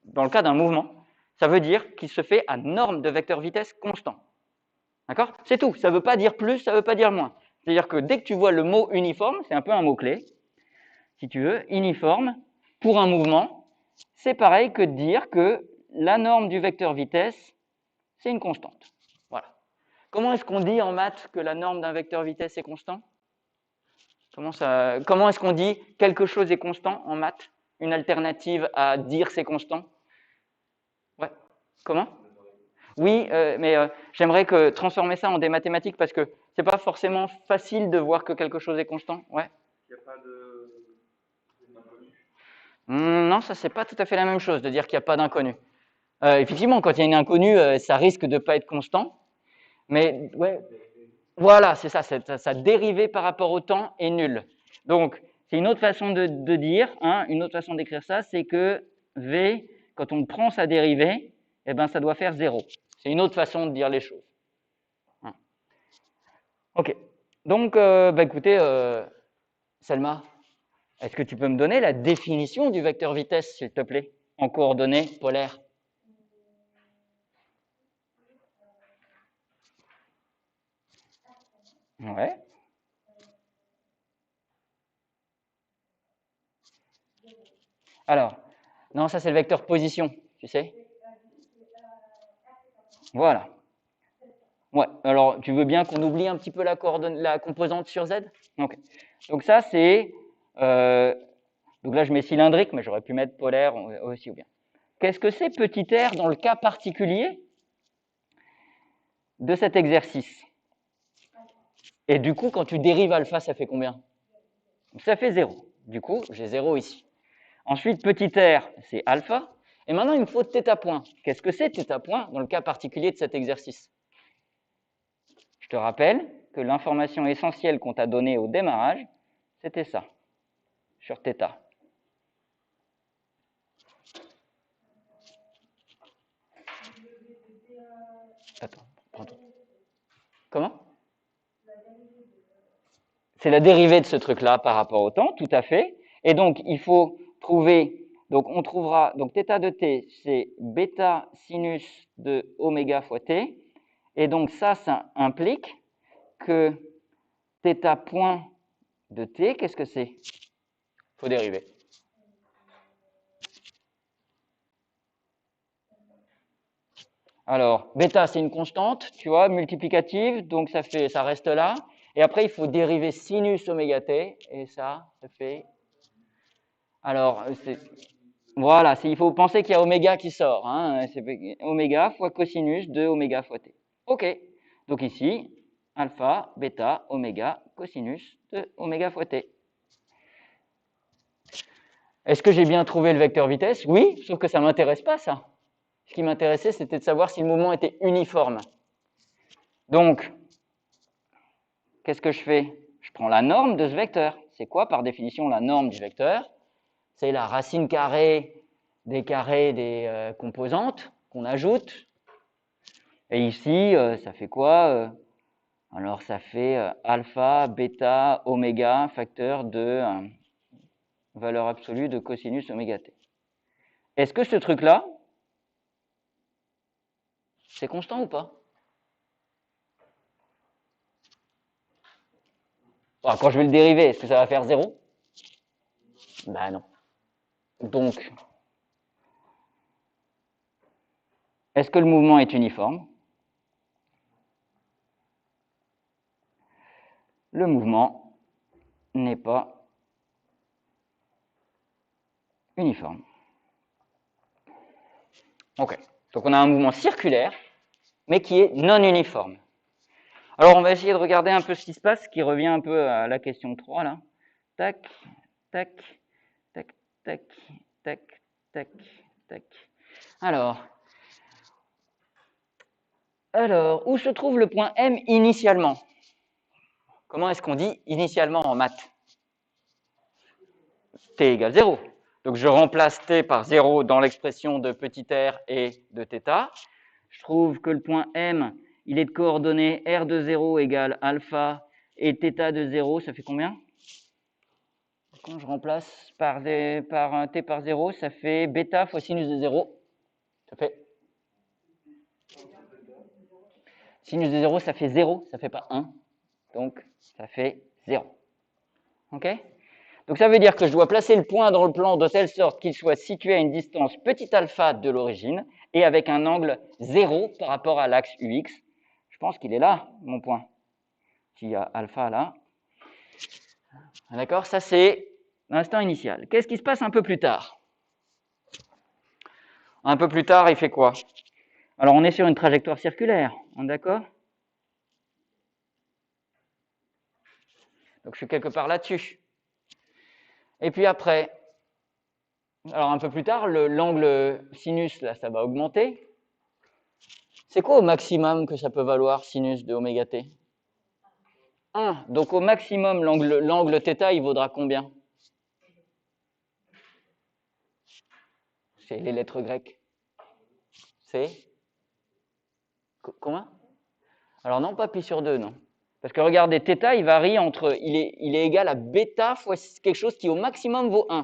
dans le cas d'un mouvement, ça veut dire qu'il se fait à norme de vecteur vitesse constant. D'accord? C'est tout. Ça ne veut pas dire plus, ça ne veut pas dire moins. C'est-à-dire que dès que tu vois le mot uniforme, c'est un peu un mot-clé, si tu veux, uniforme, pour un mouvement, c'est pareil que de dire que la norme du vecteur vitesse, c'est une constante. Voilà. Comment est-ce qu'on dit en maths que la norme d'un vecteur vitesse est constant? Comment est-ce qu'on dit quelque chose est constant en maths? Une alternative à dire c'est constant? Ouais. Comment? Oui, mais j'aimerais transformer ça en des mathématiques parce que c'est pas forcément facile de voir que quelque chose est constant. Ouais. Il n'y a pas d'inconnu. Non, ça c'est pas tout à fait la même chose de dire qu'il n'y a pas d'inconnu. Effectivement, quand il y a une inconnue, ça risque de pas être constant. Mais ouais, voilà, c'est ça, sa dérivée par rapport au temps est nulle. Donc, c'est une autre façon de dire, hein, une autre façon d'écrire ça, c'est que V, quand on prend sa dérivée, eh ben, ça doit faire 0. C'est une autre façon de dire les choses. Hein. Ok. Donc, écoutez, Selma, est-ce que tu peux me donner la définition du vecteur vitesse, s'il te plaît, en coordonnées polaires? Ouais. Alors, non, ça c'est le vecteur position, tu sais. Voilà. Ouais, alors tu veux bien qu'on oublie un petit peu la composante sur Z? Ok. Donc ça c'est... donc là je mets cylindrique, mais j'aurais pu mettre polaire aussi ou bien. Qu'est-ce que c'est petit r dans le cas particulier de cet exercice? Et du coup, quand tu dérives alpha, ça fait combien? Ça fait 0. Du coup, j'ai 0 ici. Ensuite, petit r, c'est alpha. Et maintenant, il me faut θ point. Qu'est-ce que c'est θ point dans le cas particulier de cet exercice? Je te rappelle que l'information essentielle qu'on t'a donnée au démarrage, c'était ça, sur θ. Attends, prends-toi. Comment? C'est la dérivée de ce truc-là par rapport au temps, tout à fait. Et donc, il faut trouver, donc on trouvera, donc θ de t, c'est bêta sinus de oméga fois t. Et donc ça implique que θ point de t, qu'est-ce que c'est? Il faut dériver. Alors, bêta, c'est une constante, tu vois, multiplicative, donc ça reste là. Et après, il faut dériver sinus oméga t, et ça fait... Alors, voilà, il faut penser qu'il y a oméga qui sort. Hein, c'est oméga fois cosinus de oméga fois t. Ok, donc ici, alpha, bêta, oméga, cosinus de oméga fois t. Est-ce que j'ai bien trouvé le vecteur vitesse? Oui, sauf que ça ne m'intéresse pas, ça. Ce qui m'intéressait, c'était de savoir si le mouvement était uniforme. Donc, qu'est-ce que je fais? Je prends la norme de ce vecteur. C'est quoi, par définition, la norme du vecteur? C'est la racine carrée des composantes qu'on ajoute. Et ici, ça fait quoi? Alors, ça fait alpha, bêta, oméga, facteur de valeur absolue de cosinus oméga t. Est-ce que ce truc-là, c'est constant ou pas? Bon, quand je vais le dériver, est-ce que ça va faire 0? Ben non. Donc, est-ce que le mouvement est uniforme? Le mouvement n'est pas uniforme. Ok. Donc on a un mouvement circulaire, mais qui est non uniforme. Alors on va essayer de regarder un peu ce qui se passe, qui revient un peu à la question 3 là. Tac, tac, tac, tac, tac, tac, tac. Alors, où se trouve le point M initialement? Comment est-ce qu'on dit initialement en maths? T égale 0. Donc je remplace T par 0 dans l'expression de petit r et de θ. Je trouve que le point M, il est de coordonnées r de 0 égale alpha et θ de 0, ça fait combien? Quand je remplace par un t par 0, ça fait bêta fois sinus de 0. Ça fait sinus de 0, ça fait 0, ça ne fait pas 1. Donc, ça fait 0. OK? Donc, ça veut dire que je dois placer le point dans le plan de telle sorte qu'il soit situé à une distance petit alpha de l'origine et avec un angle 0 par rapport à l'axe UX. Je pense qu'il est là, mon point. S'il y a alpha là. D'accord? Ça, c'est l'instant initial. Qu'est-ce qui se passe un peu plus tard? Un peu plus tard, il fait quoi? Alors, on est sur une trajectoire circulaire, on est d'accord? Donc, je suis quelque part là-dessus. Et puis après, alors un peu plus tard, l'angle sinus, là, ça va augmenter. C'est quoi au maximum que ça peut valoir, sinus de oméga t? 1. Donc, au maximum, l'angle θ, il vaudra combien? C'est les lettres grecques. C'est combien? Alors non, pas pi sur 2, non. Parce que regardez, θ, il varie entre, il est égal à bêta fois quelque chose qui au maximum vaut 1.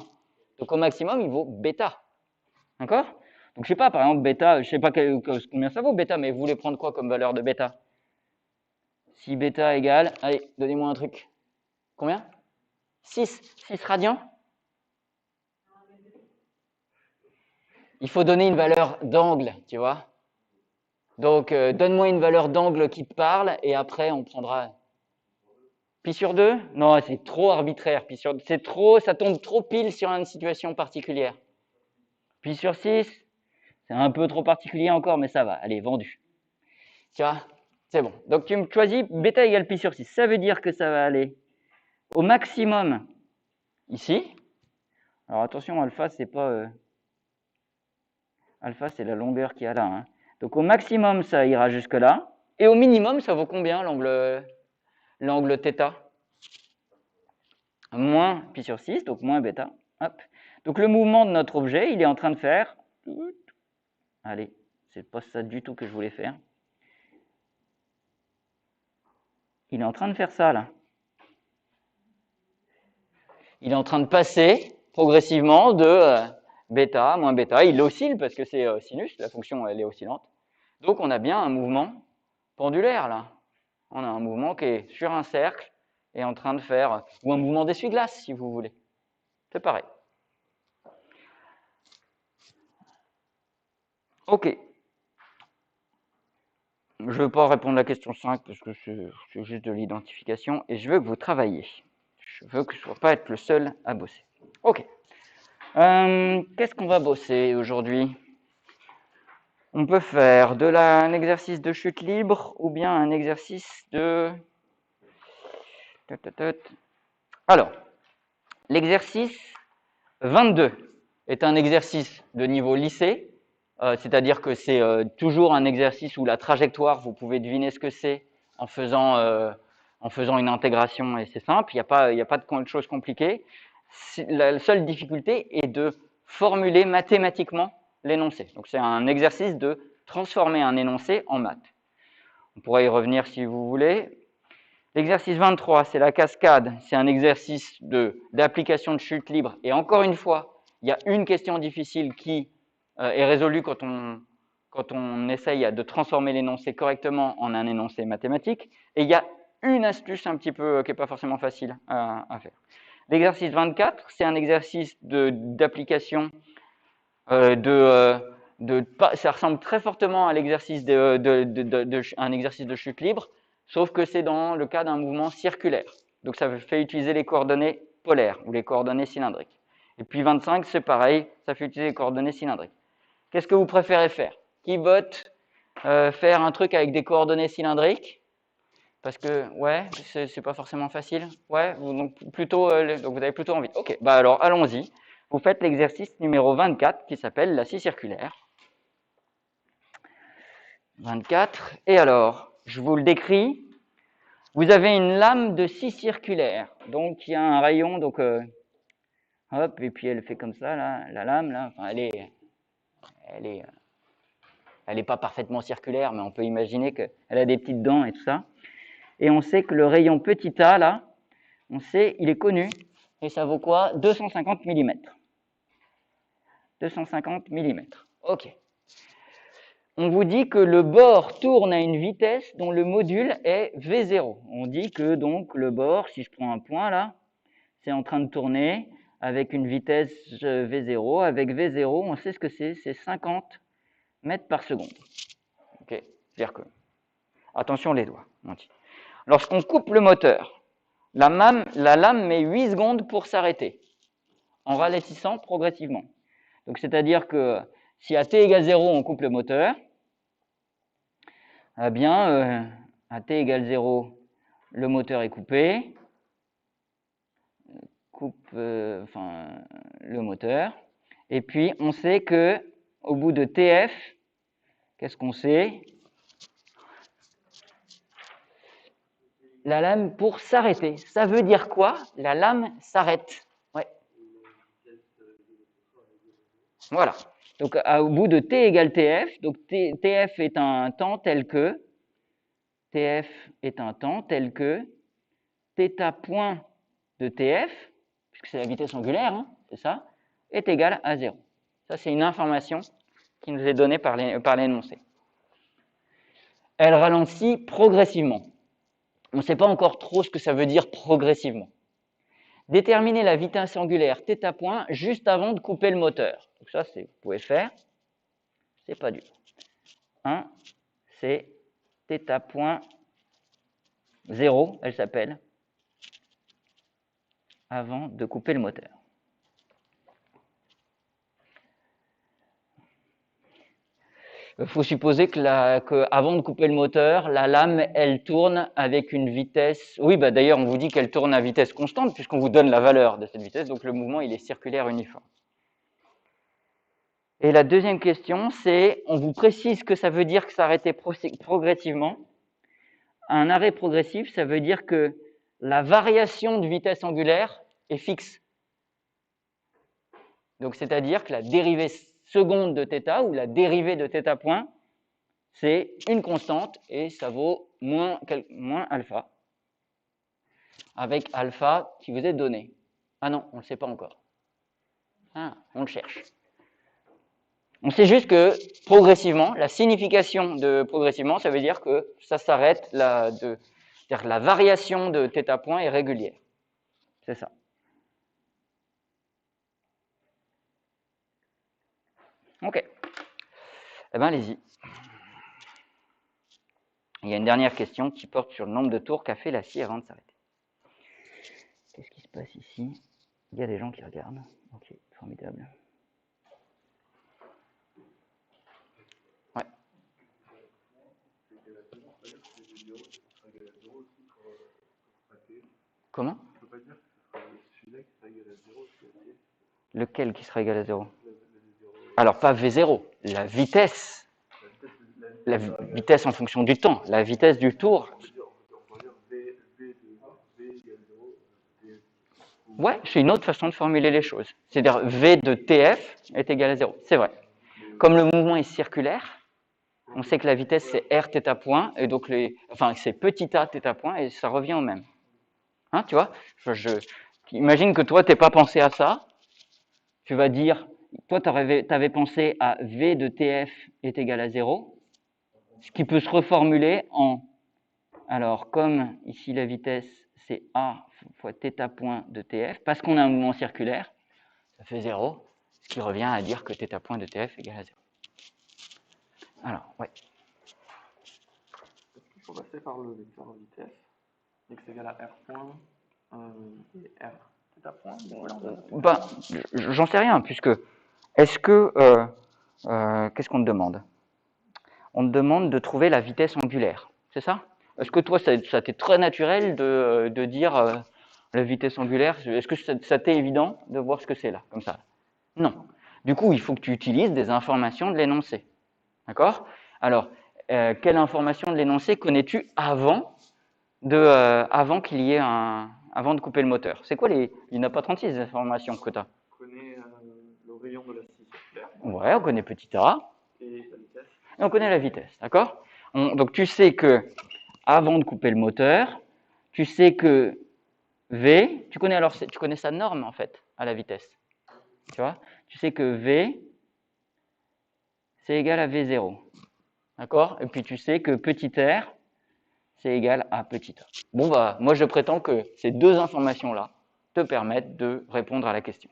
Donc au maximum, il vaut bêta. D'accord? Donc je sais pas, par exemple, bêta, je sais pas combien ça vaut bêta, mais vous voulez prendre quoi comme valeur de bêta? Si bêta égale, allez, donnez-moi un truc. Combien? 6. 6 radians? Il faut donner une valeur d'angle, tu vois? Donc, donne-moi une valeur d'angle qui te parle, et après, on prendra pi sur 2? Non, c'est trop arbitraire. C'est trop, ça tombe trop pile sur une situation particulière. Pi sur 6, c'est un peu trop particulier encore, mais ça va. Allez, vendu. Tu vois? C'est bon. Donc, tu me choisis bêta égale pi sur 6. Ça veut dire que ça va aller au maximum ici. Alors, attention, alpha, c'est pas... alpha, c'est la longueur qu'il y a là. Hein. Donc, au maximum, ça ira jusque-là. Et au minimum, ça vaut combien, l'angle θ? Moins pi sur 6, donc moins bêta. Hop. Donc, le mouvement de notre objet, il est en train de faire... Allez, c'est pas ça du tout que je voulais faire. Il est en train de faire ça, là. Il est en train de passer progressivement de bêta, moins bêta. Il oscille parce que c'est sinus, la fonction, elle est oscillante. Donc, on a bien un mouvement pendulaire, là. On a un mouvement qui est sur un cercle et en train de faire... Ou un mouvement d'essuie-glace, si vous voulez. C'est pareil. OK. Je ne veux pas répondre à la question 5 parce que c'est juste de l'identification et je veux que vous travailliez. Je veux que je ne sois pas être le seul à bosser. OK. Qu'est-ce qu'on va bosser aujourd'hui? On peut faire un exercice de chute libre ou bien un exercice de... Alors, l'exercice 22 est un exercice de niveau lycée, c'est-à-dire que c'est toujours un exercice où la trajectoire, vous pouvez deviner ce que c'est en faisant une intégration et c'est simple, il n'y a pas de choses compliquées. La seule difficulté est de formuler mathématiquement l'énoncé. Donc c'est un exercice de transformer un énoncé en maths. On pourrait y revenir si vous voulez. L'exercice 23, c'est la cascade, c'est un exercice d'application de chute libre. Et encore une fois, il y a une question difficile qui est résolue quand on essaye de transformer l'énoncé correctement en un énoncé mathématique. Et il y a une astuce un petit peu qui n'est pas forcément facile à faire. L'exercice 24, c'est un exercice d'application ça ressemble très fortement à l'exercice un exercice de chute libre, sauf que c'est dans le cas d'un mouvement circulaire. Donc ça fait utiliser les coordonnées polaires ou les coordonnées cylindriques. Et puis 25, c'est pareil, ça fait utiliser les coordonnées cylindriques. Qu'est-ce que vous préférez faire? Qui vote faire un truc avec des coordonnées cylindriques? Parce que, ouais, c'est pas forcément facile. Ouais, donc plutôt, donc vous avez plutôt envie. Ok, bah alors allons-y. Vous faites l'exercice numéro 24 qui s'appelle la scie circulaire. 24. Et alors, je vous le décris. Vous avez une lame de scie circulaire. Donc il y a un rayon, donc hop, et puis elle fait comme ça, là, la lame, là. Enfin, elle est pas parfaitement circulaire, mais on peut imaginer qu'elle a des petites dents et tout ça. Et on sait que le rayon petit a, là, on sait, il est connu, et ça vaut quoi? 250 mm. 250 mm. Ok. On vous dit que le bord tourne à une vitesse dont le module est V0. On dit que donc le bord, si je prends un point là, c'est en train de tourner avec une vitesse V0. Avec V0, on sait ce que c'est 50 mètres par seconde. Ok, c'est-à-dire que, attention les doigts. Lorsqu'on coupe le moteur, la lame met 8 secondes pour s'arrêter, en ralentissant progressivement. Donc c'est-à-dire que si à t égale 0, on coupe le moteur, eh bien, à t égale 0, le moteur est coupé, le moteur, et puis on sait que au bout de TF, qu'est-ce qu'on sait? La lame pour s'arrêter. Ça veut dire quoi? La lame s'arrête. Ouais. Voilà. Donc au bout de t égale TF, donc TF est un temps tel que θ point de TF, puisque c'est la vitesse angulaire, hein, c'est ça, est égal à 0. Ça, c'est une information qui nous est donnée par l'énoncé. Elle ralentit progressivement. On ne sait pas encore trop ce que ça veut dire progressivement. Déterminer la vitesse angulaire θ point juste avant de couper le moteur. Donc ça, vous pouvez faire. C'est pas dur. 1, c'est θ point 0, elle s'appelle, avant de couper le moteur. Il faut supposer qu'avant de couper le moteur, la lame, elle tourne avec une vitesse... Oui, bah d'ailleurs, on vous dit qu'elle tourne à vitesse constante, puisqu'on vous donne la valeur de cette vitesse, donc le mouvement, il est circulaire uniforme. Et la deuxième question, c'est, on vous précise que ça veut dire que s'arrêter progressivement. Un arrêt progressif, ça veut dire que la variation de vitesse angulaire est fixe. Donc, c'est-à-dire que la dérivée seconde de θ, ou la dérivée de θ point, c'est une constante, et ça vaut moins alpha, avec alpha qui vous est donné. Ah non, on ne le sait pas encore. Ah, on le cherche. On sait juste que progressivement, la signification de progressivement, ça veut dire que ça s'arrête, c'est-à-dire que la variation de θ point est régulière. C'est ça. Ok. Eh bien, allez-y. Il y a une dernière question qui porte sur le nombre de tours qu'a fait la scie avant de s'arrêter. Qu'est-ce qui se passe ici? Il y a des gens qui regardent. Ok, formidable. Ouais. Comment? Lequel qui sera égal à 0? Alors, pas V0, la vitesse. La vitesse en fonction du temps, la vitesse du tour. Ouais, c'est une autre façon de formuler les choses. C'est-à-dire V de TF est égal à 0. C'est vrai. Comme le mouvement est circulaire, on sait que la vitesse c'est R θ point, et donc c'est petit a θ point, et ça revient au même. Hein, tu vois, imagine que toi, tu n'as pas pensé à ça. Tu vas dire, toi, tu avais pensé à V de TF est égal à 0, ce qui peut se reformuler en, alors comme ici la vitesse c'est A fois θ point de TF, parce qu'on a un mouvement circulaire, ça fait 0, ce qui revient à dire que θ point de TF est égal à 0. Alors, ouais. Est-ce qu'il faut passer par le vecteur vitesse, x égale à R point et R θ point? Ben, j'en sais rien, puisque, est-ce que, qu'est-ce qu'on te demande? on te demande de trouver la vitesse angulaire. C'est ça? Est-ce que toi, ça t'est très naturel de dire la vitesse angulaire? Est-ce que ça t'est évident de voir ce que c'est là, comme ça? Non. Du coup, il faut que tu utilises des informations de l'énoncé. D'accord? Alors, quelle information de l'énoncé connais-tu avant qu'il y ait avant de couper le moteur? C'est quoi il n'y en a pas 36 informations que tu as? On connaît le rayon de la scie circulaire. Ouais, on connaît petit a. Et la vitesse. Et on connaît la vitesse, d'accord? Donc tu sais que avant de couper le moteur, tu sais que V, tu connais sa norme en fait à la vitesse. Tu vois? Tu sais que V, c'est égal à V0. D'accord? Et puis tu sais que petit r, c'est égal à petit a. Bon, bah, moi je prétends que ces deux informations-là te permettent de répondre à la question.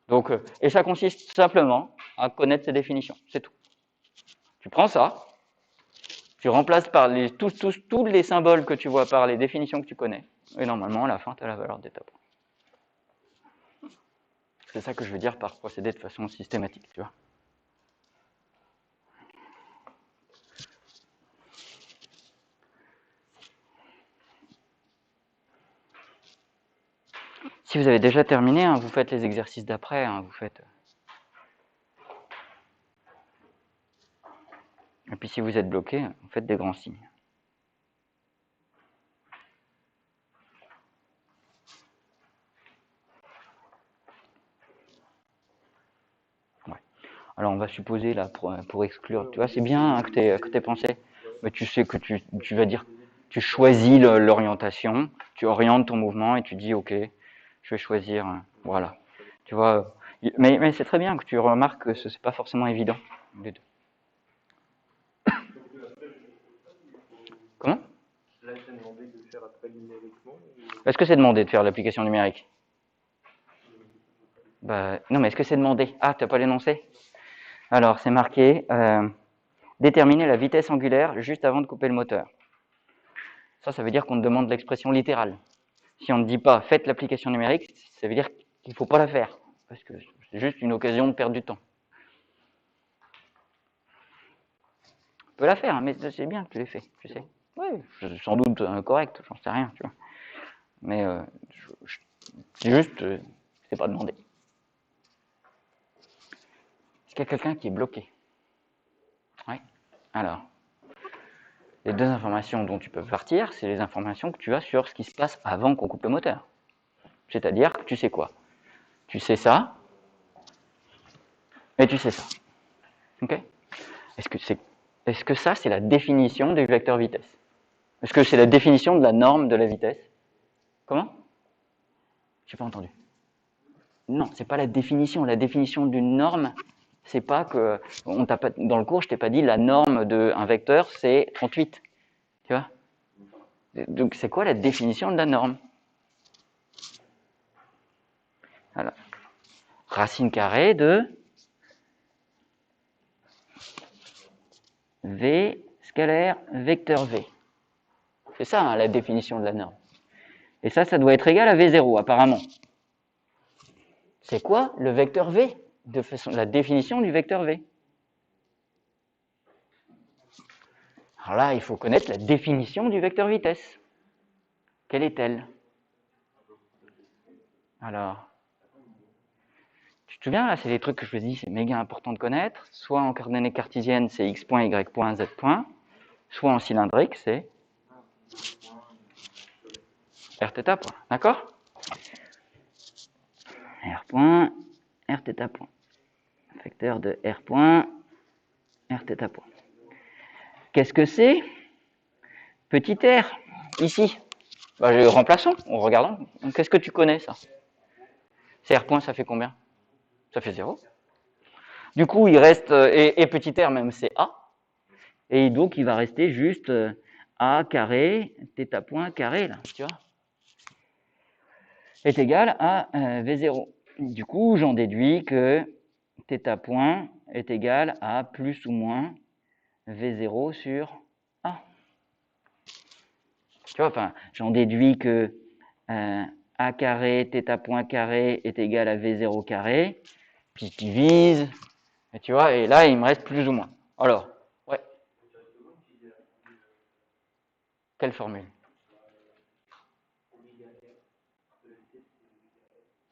Donc, et ça consiste simplement à connaître ces définitions, c'est tout. Tu prends ça, tu remplaces par tous les symboles que tu vois par les définitions que tu connais, et normalement, à la fin, tu as la valeur d'état point. C'est ça que je veux dire par procéder de façon systématique, tu vois. Si vous avez déjà terminé, hein, vous faites les exercices d'après, hein, vous faites... Et puis si vous êtes bloqué, vous faites des grands signes. Ouais. Alors on va supposer là pour exclure, tu vois, c'est bien hein, que t'aies pensé, mais tu sais que tu vas dire, tu choisis l'orientation, tu orientes ton mouvement et tu dis ok, je vais choisir, voilà. Tu vois, mais c'est très bien que tu remarques que ce n'est pas forcément évident les deux. Comment? Là, c'est demandé de faire après numériquement. Est-ce que c'est demandé de faire l'application numérique? Bah, non, mais est-ce que c'est demandé? Ah, tu n'as pas l'énoncé? Alors, c'est marqué déterminer la vitesse angulaire juste avant de couper le moteur. Ça veut dire qu'on te demande l'expression littérale. Si on ne dit pas faites l'application numérique, ça veut dire qu'il ne faut pas la faire, parce que c'est juste une occasion de perdre du temps. On peut la faire, hein, mais c'est bien que tu l'aies fait, tu sais. Oui, c'est sans doute correct, j'en sais rien, tu vois. Mais c'est juste, c'est pas demandé. Est-ce qu'il y a quelqu'un qui est bloqué? Oui. Alors, les deux informations dont tu peux partir, c'est les informations que tu as sur ce qui se passe avant qu'on coupe le moteur. C'est-à-dire que tu sais quoi? Tu sais ça, et tu sais ça. Ok? Est-ce que ça, c'est la définition du vecteur vitesse? Est-ce que c'est la définition de la norme de la vitesse? Comment? Je n'ai pas entendu. Non, c'est pas la définition. La définition d'une norme, c'est pas que dans le cours, je t'ai pas dit la norme d'un vecteur, c'est 38. Tu vois? Donc c'est quoi la définition de la norme? Alors, racine carrée de V scalaire vecteur V. C'est ça hein, la définition de la norme. Et ça doit être égal à V0 apparemment. C'est quoi le vecteur V? La définition du vecteur V. Alors là, il faut connaître la définition du vecteur vitesse. Quelle est-elle? Alors, tu te souviens, là, c'est des trucs que je te dis, c'est méga important de connaître. Soit en coordonnées cartésiennes, c'est x point, y point, z point. Soit en cylindrique, c'est rθ point. D'accord? R point, rθ point. Vecteur de R point, rθ point. Qu'est-ce que c'est? Petit r, ici. Bah, remplaçons, en regardant. Qu'est-ce que tu connais, ça? C'est R point, ça fait combien? Ça fait 0. Du coup, il reste, et petit r même, c'est A. Et donc, il va rester juste A carré, θ point carré, là, tu vois, est égal à V0. Du coup, j'en déduis que θ point est égal à plus ou moins V0 sur A. Tu vois, enfin, j'en déduis que A carré, θ point carré est égal à V0 carré, puis je divise, et tu vois, et là, il me reste plus ou moins. Alors, ouais. Quelle formule?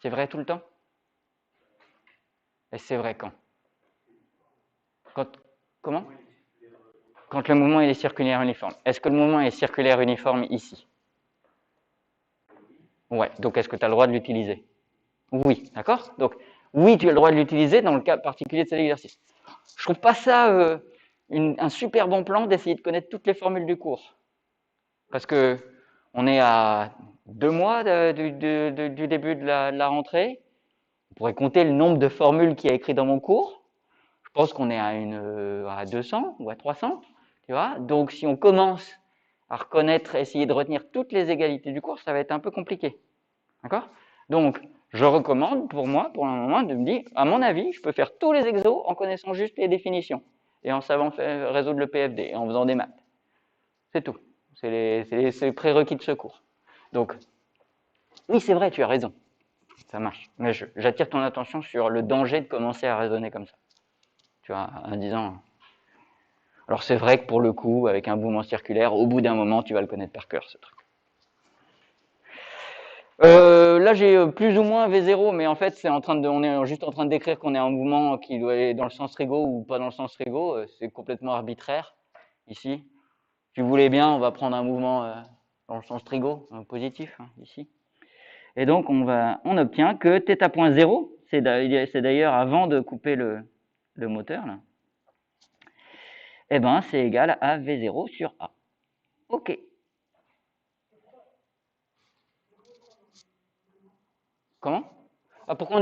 C'est vrai tout le temps? Et c'est vrai quand? Comment? Quand le mouvement il est circulaire uniforme. Est-ce que le mouvement est circulaire uniforme ici? Ouais, donc est-ce que tu as le droit de l'utiliser? Oui, d'accord? Donc, oui, tu as le droit de l'utiliser dans le cas particulier de cet exercice. Je trouve pas ça un super bon plan d'essayer de connaître toutes les formules du cours. Parce que on est à 2 mois du début de la rentrée. On pourrait compter le nombre de formules qu'il y a écrit dans mon cours. Je pense qu'on est à 200 ou à 300, tu vois. Donc, si on commence à reconnaître, essayer de retenir toutes les égalités du cours, ça va être un peu compliqué. D'accord? Donc, je recommande pour moi, pour le moment, de me dire, à mon avis, je peux faire tous les exos en connaissant juste les définitions et en savant résoudre le PFD et en faisant des maths. C'est tout. C'est les prérequis de ce cours. Donc, oui, c'est vrai, tu as raison. Ça marche. Mais j'attire ton attention sur le danger de commencer à raisonner comme ça. Tu vois, en disant. Alors, c'est vrai que pour le coup, avec un mouvement circulaire, au bout d'un moment, tu vas le connaître par cœur, ce truc. Là, j'ai plus ou moins V0, mais en fait, on est juste en train de décrire qu'on est un mouvement qui doit aller dans le sens trigo ou pas dans le sens trigo. C'est complètement arbitraire, ici. Tu voulais bien, on va prendre un mouvement dans le sens trigo, positif, hein, ici. Et donc, on obtient que θ.0, c'est d'ailleurs avant de couper le moteur, là, eh ben, c'est égal à V0 sur A. OK. Comment? Pourquoi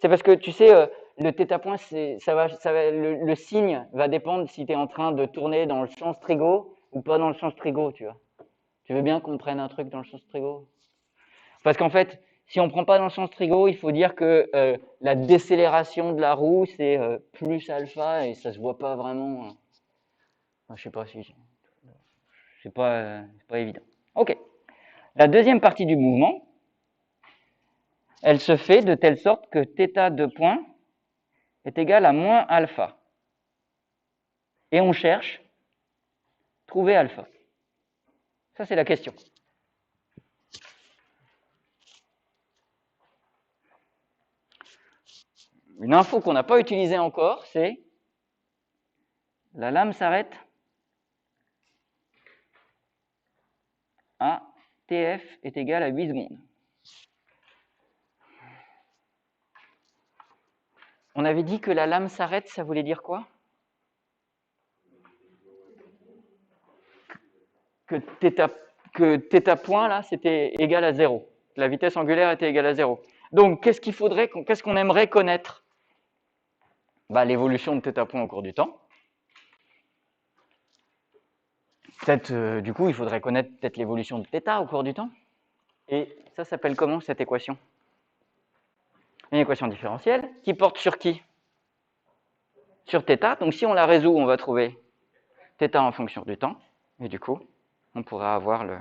c'est parce que tu sais, le θ point, le signe va dépendre si tu es en train de tourner dans le sens trigo ou pas dans le sens trigo, tu vois. Tu veux bien qu'on prenne un truc dans le sens trigo? Parce qu'en fait, si on ne prend pas dans le sens trigo, il faut dire que la décélération de la roue, c'est plus alpha et ça se voit pas vraiment. Je sais pas si. C'est pas évident. OK. La deuxième partie du mouvement, elle se fait de telle sorte que θ de point est égal à moins alpha. Et on cherche trouver alpha. Ça, c'est la question. Une info qu'on n'a pas utilisée encore, c'est la lame s'arrête à TF est égal à 8 secondes. On avait dit que la lame s'arrête, ça voulait dire quoi? Que θ point, là, c'était égal à 0. La vitesse angulaire était égale à 0. Donc, qu'est-ce qu'on aimerait connaître? L'évolution de θ point au cours du temps. Peut-être, du coup, il faudrait connaître peut-être l'évolution de θ au cours du temps. Et ça s'appelle comment, cette équation? Une équation différentielle qui porte sur qui? Sur θ. Donc, si on la résout, on va trouver θ en fonction du temps. Et du coup, on pourra avoir le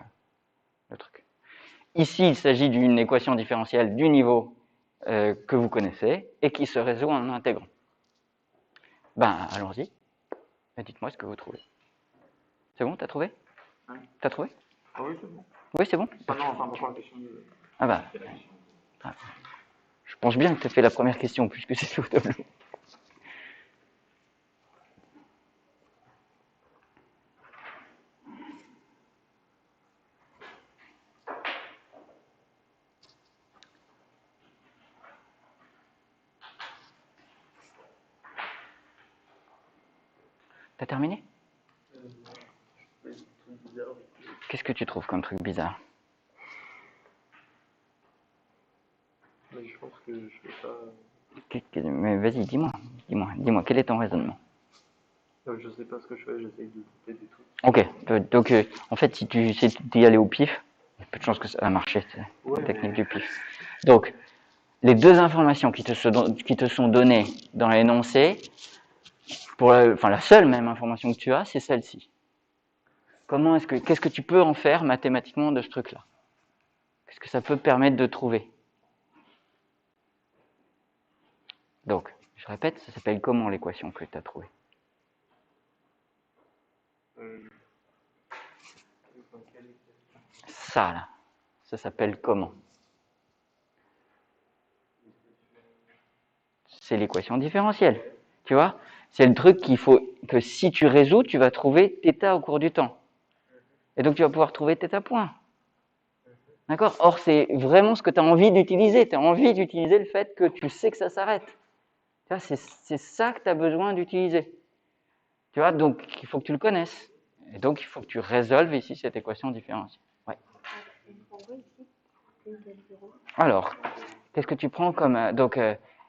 truc. Ici, il s'agit d'une équation différentielle du niveau que vous connaissez et qui se résout en intégrant. Allons-y. Dites-moi ce que vous trouvez. C'est bon, t'as trouvé? T'as trouvé? Ah oui, c'est bon. Oui, c'est bon? Ah non, enfin, pas la question de... Je pense bien que tu as fait la première question puisque c'est au tableau. T'as terminé? Qu'est-ce que tu trouves comme truc bizarre? Mais je pense que je fais ça... Mais vas-y, dis-moi, quel est ton raisonnement? Je sais pas ce que je fais, j'essaye de couper des trucs. Ok, donc en fait, si tu sais d'y aller au pif, il y a peu de chances que ça va marcher, c'est la technique du pif. Donc, les deux informations qui te sont données dans l'énoncé, la seule même information que tu as, c'est celle-ci. Qu'est-ce que tu peux en faire mathématiquement de ce truc-là? Qu'est-ce que ça peut te permettre de trouver? Donc, je répète, ça s'appelle comment l'équation que tu as trouvée? Dans quel ça, là, ça s'appelle comment? C'est l'équation différentielle, tu vois? C'est le truc qu'il faut que si tu résous, tu vas trouver θ au cours du temps. Et donc, tu vas pouvoir trouver θ point. D'accord? Or, c'est vraiment ce que tu as envie d'utiliser. Tu as envie d'utiliser le fait que tu sais que ça s'arrête. C'est ça que tu as besoin d'utiliser. Tu vois? Donc, il faut que tu le connaisses. Et donc, il faut que tu résolves ici cette équation différentielle. Ouais. Alors, qu'est-ce que tu prends comme... donc,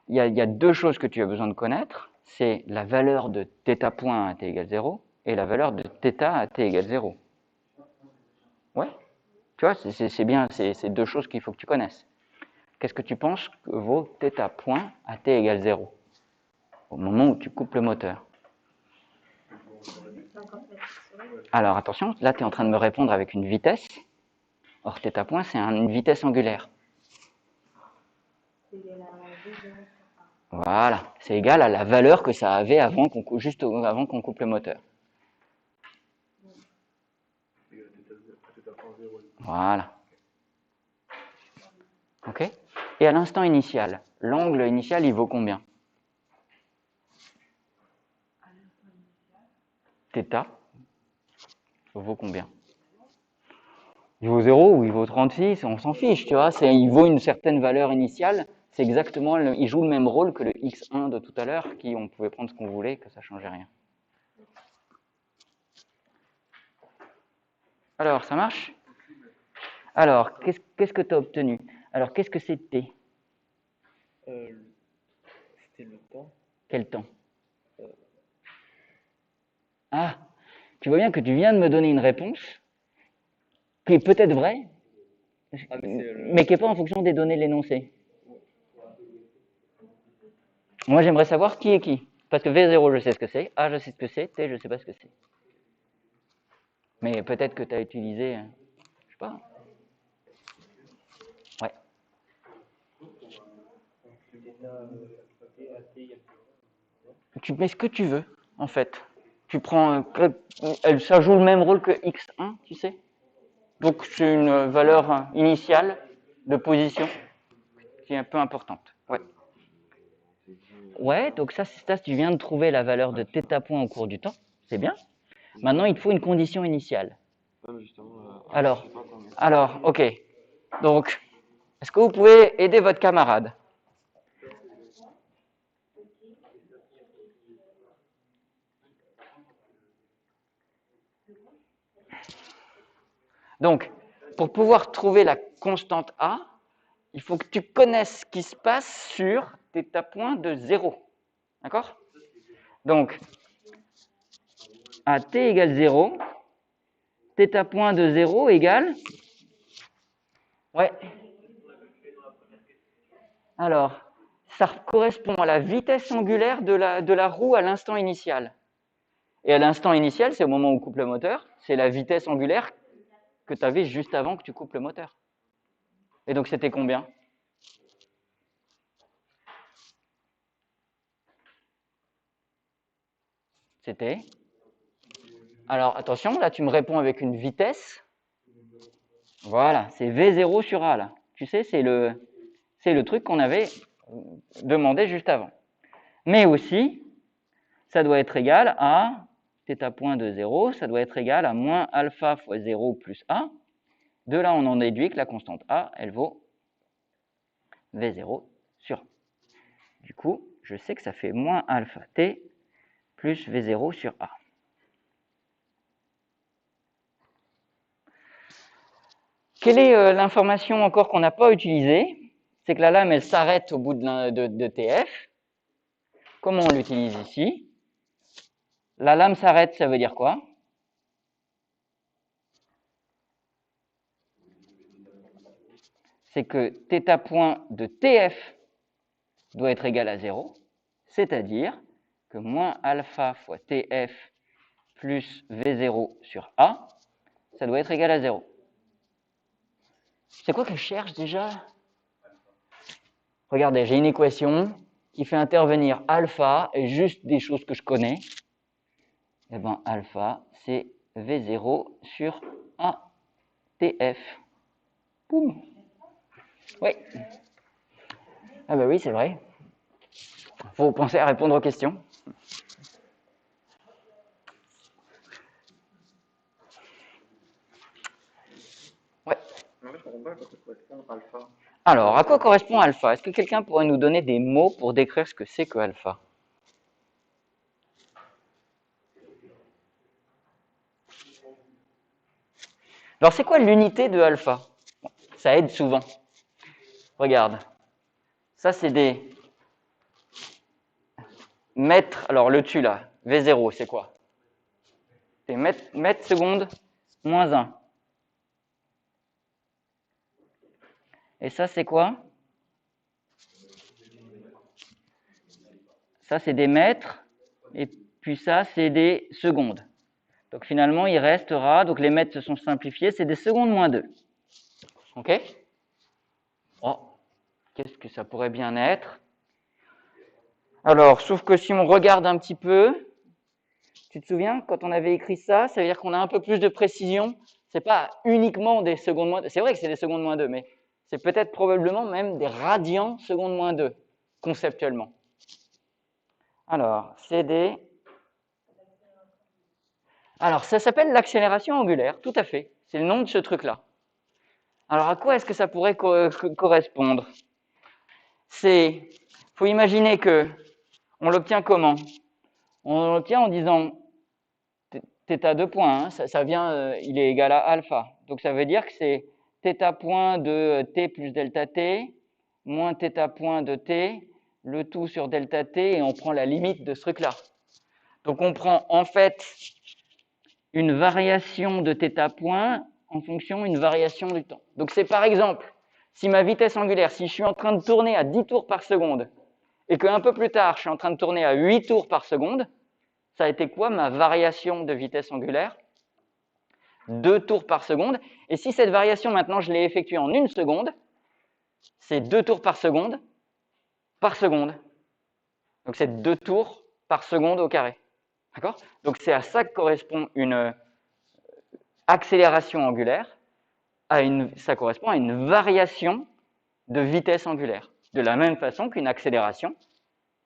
il y a deux choses que tu as besoin de connaître. C'est la valeur de θ point à t égale 0 et la valeur de θ à t égale 0. Ouais. Tu vois, c'est bien, c'est deux choses qu'il faut que tu connaisses. Qu'est-ce que tu penses que vaut θ point à t égale 0 au moment où tu coupes le moteur? Alors, attention, là, tu es en train de me répondre avec une vitesse. Or, θ point, c'est une vitesse angulaire. Voilà, c'est égal à la valeur que ça avait juste avant qu'on coupe le moteur. Voilà. Ok? Et à l'instant initial, l'angle initial, il vaut combien? Θ vaut combien? Il vaut 0 ou il vaut 36, on s'en fiche, tu vois. Il vaut une certaine valeur initiale. C'est exactement, il joue le même rôle que le x1 de tout à l'heure, qui on pouvait prendre ce qu'on voulait, que ça ne changeait rien. Alors, ça marche? Alors, qu'est-ce que tu as obtenu? Alors, qu'est-ce que c'est t? C'était le temps. Quel temps? Ah, tu vois bien que tu viens de me donner une réponse qui est peut-être vraie, mais qui n'est pas en fonction des données de l'énoncé. Moi, j'aimerais savoir qui est qui. Parce que V0, je sais ce que c'est, A, je sais ce que c'est, T, je ne sais pas ce que c'est. Mais peut-être que tu as utilisé, je sais pas. Ouais. Tu mets ce que tu veux, en fait. Tu prends, ça joue le même rôle que x1, tu sais. Donc, c'est une valeur initiale de position qui est un peu importante. Ouais. Ouais, donc ça, tu viens de trouver la valeur de θ point au cours du temps. C'est bien. Maintenant, il te faut une condition initiale. Alors, ok. Donc, est-ce que vous pouvez aider votre camarade? Donc, pour pouvoir trouver la constante A, il faut que tu connaisses ce qui se passe sur θ point de 0. D'accord? Donc, à t égale 0, θ point de 0 égale... Ouais. Alors, ça correspond à la vitesse angulaire de la roue à l'instant initial. Et à l'instant initial, c'est au moment où on coupe le moteur, c'est la vitesse angulaire que tu avais juste avant que tu coupes le moteur. Et donc, c'était combien? C'était... Alors, attention, là, tu me réponds avec une vitesse. Voilà, c'est V0 sur A, là. Tu sais, c'est le truc qu'on avait demandé juste avant. Mais aussi, ça doit être égal à θ point de 0, ça doit être égal à moins alpha fois 0 plus A. De là, on en déduit que la constante A, elle vaut V0 sur A. Du coup, je sais que ça fait moins alpha t plus V0 sur A. Quelle est l'information encore qu'on n'a pas utilisée? C'est que la lame, elle s'arrête au bout de TF. Comment on l'utilise ici? La lame s'arrête, ça veut dire quoi? C'est que θ point de TF doit être égal à 0, c'est-à-dire que moins alpha fois TF plus V0 sur A, ça doit être égal à 0. C'est quoi que je cherche déjà? Regardez, j'ai une équation qui fait intervenir alpha et juste des choses que je connais. Eh bien, alpha, c'est V0 sur ATF. Poum. Oui. Ah bah oui, c'est vrai. Faut penser à répondre aux questions. Ouais. Non, mais je comprends pas à quoi ça correspond alpha. Alors, à quoi correspond alpha? Est-ce que quelqu'un pourrait nous donner des mots pour décrire ce que c'est que alpha? Alors, c'est quoi l'unité de alpha? Ça aide souvent. Regarde. Ça, c'est des mètres. Alors, le dessus, là, V0, c'est quoi? C'est mètres secondes moins 1. Et ça, c'est quoi? Ça, c'est des mètres. Et puis ça, c'est des secondes. Donc, finalement, il restera, donc les mètres se sont simplifiés, c'est des secondes moins 2. OK? Oh, qu'est-ce que ça pourrait bien être? Alors, sauf que si on regarde un petit peu, tu te souviens, quand on avait écrit ça, ça veut dire qu'on a un peu plus de précision. C'est pas uniquement des secondes moins 2. C'est vrai que c'est des secondes moins 2, mais c'est peut-être probablement même des radians secondes moins 2, conceptuellement. Alors, c'est des... Alors, ça s'appelle l'accélération angulaire, tout à fait. C'est le nom de ce truc-là. Alors, à quoi est-ce que ça pourrait correspondre? C'est... faut imaginer que on l'obtient comment? On l'obtient en disant θ 2 points, hein, ça vient, il est égal à alpha. Donc ça veut dire que c'est θ point de t plus delta t moins θ point de t, le tout sur delta t, et on prend la limite de ce truc-là. Donc on prend en fait une variation de θ point en fonction d'une variation du temps. Donc c'est par exemple, si ma vitesse angulaire, si je suis en train de tourner à 10 tours par seconde, et qu'un peu plus tard, je suis en train de tourner à 8 tours par seconde, ça a été quoi ma variation de vitesse angulaire? 2 tours par seconde. Et si cette variation, maintenant, je l'ai effectuée en 1 seconde, c'est 2 tours par seconde. Donc c'est 2 tours par seconde au carré. D'accord? Donc c'est à ça que correspond une accélération angulaire. Ça correspond à une variation de vitesse angulaire. De la même façon qu'une accélération,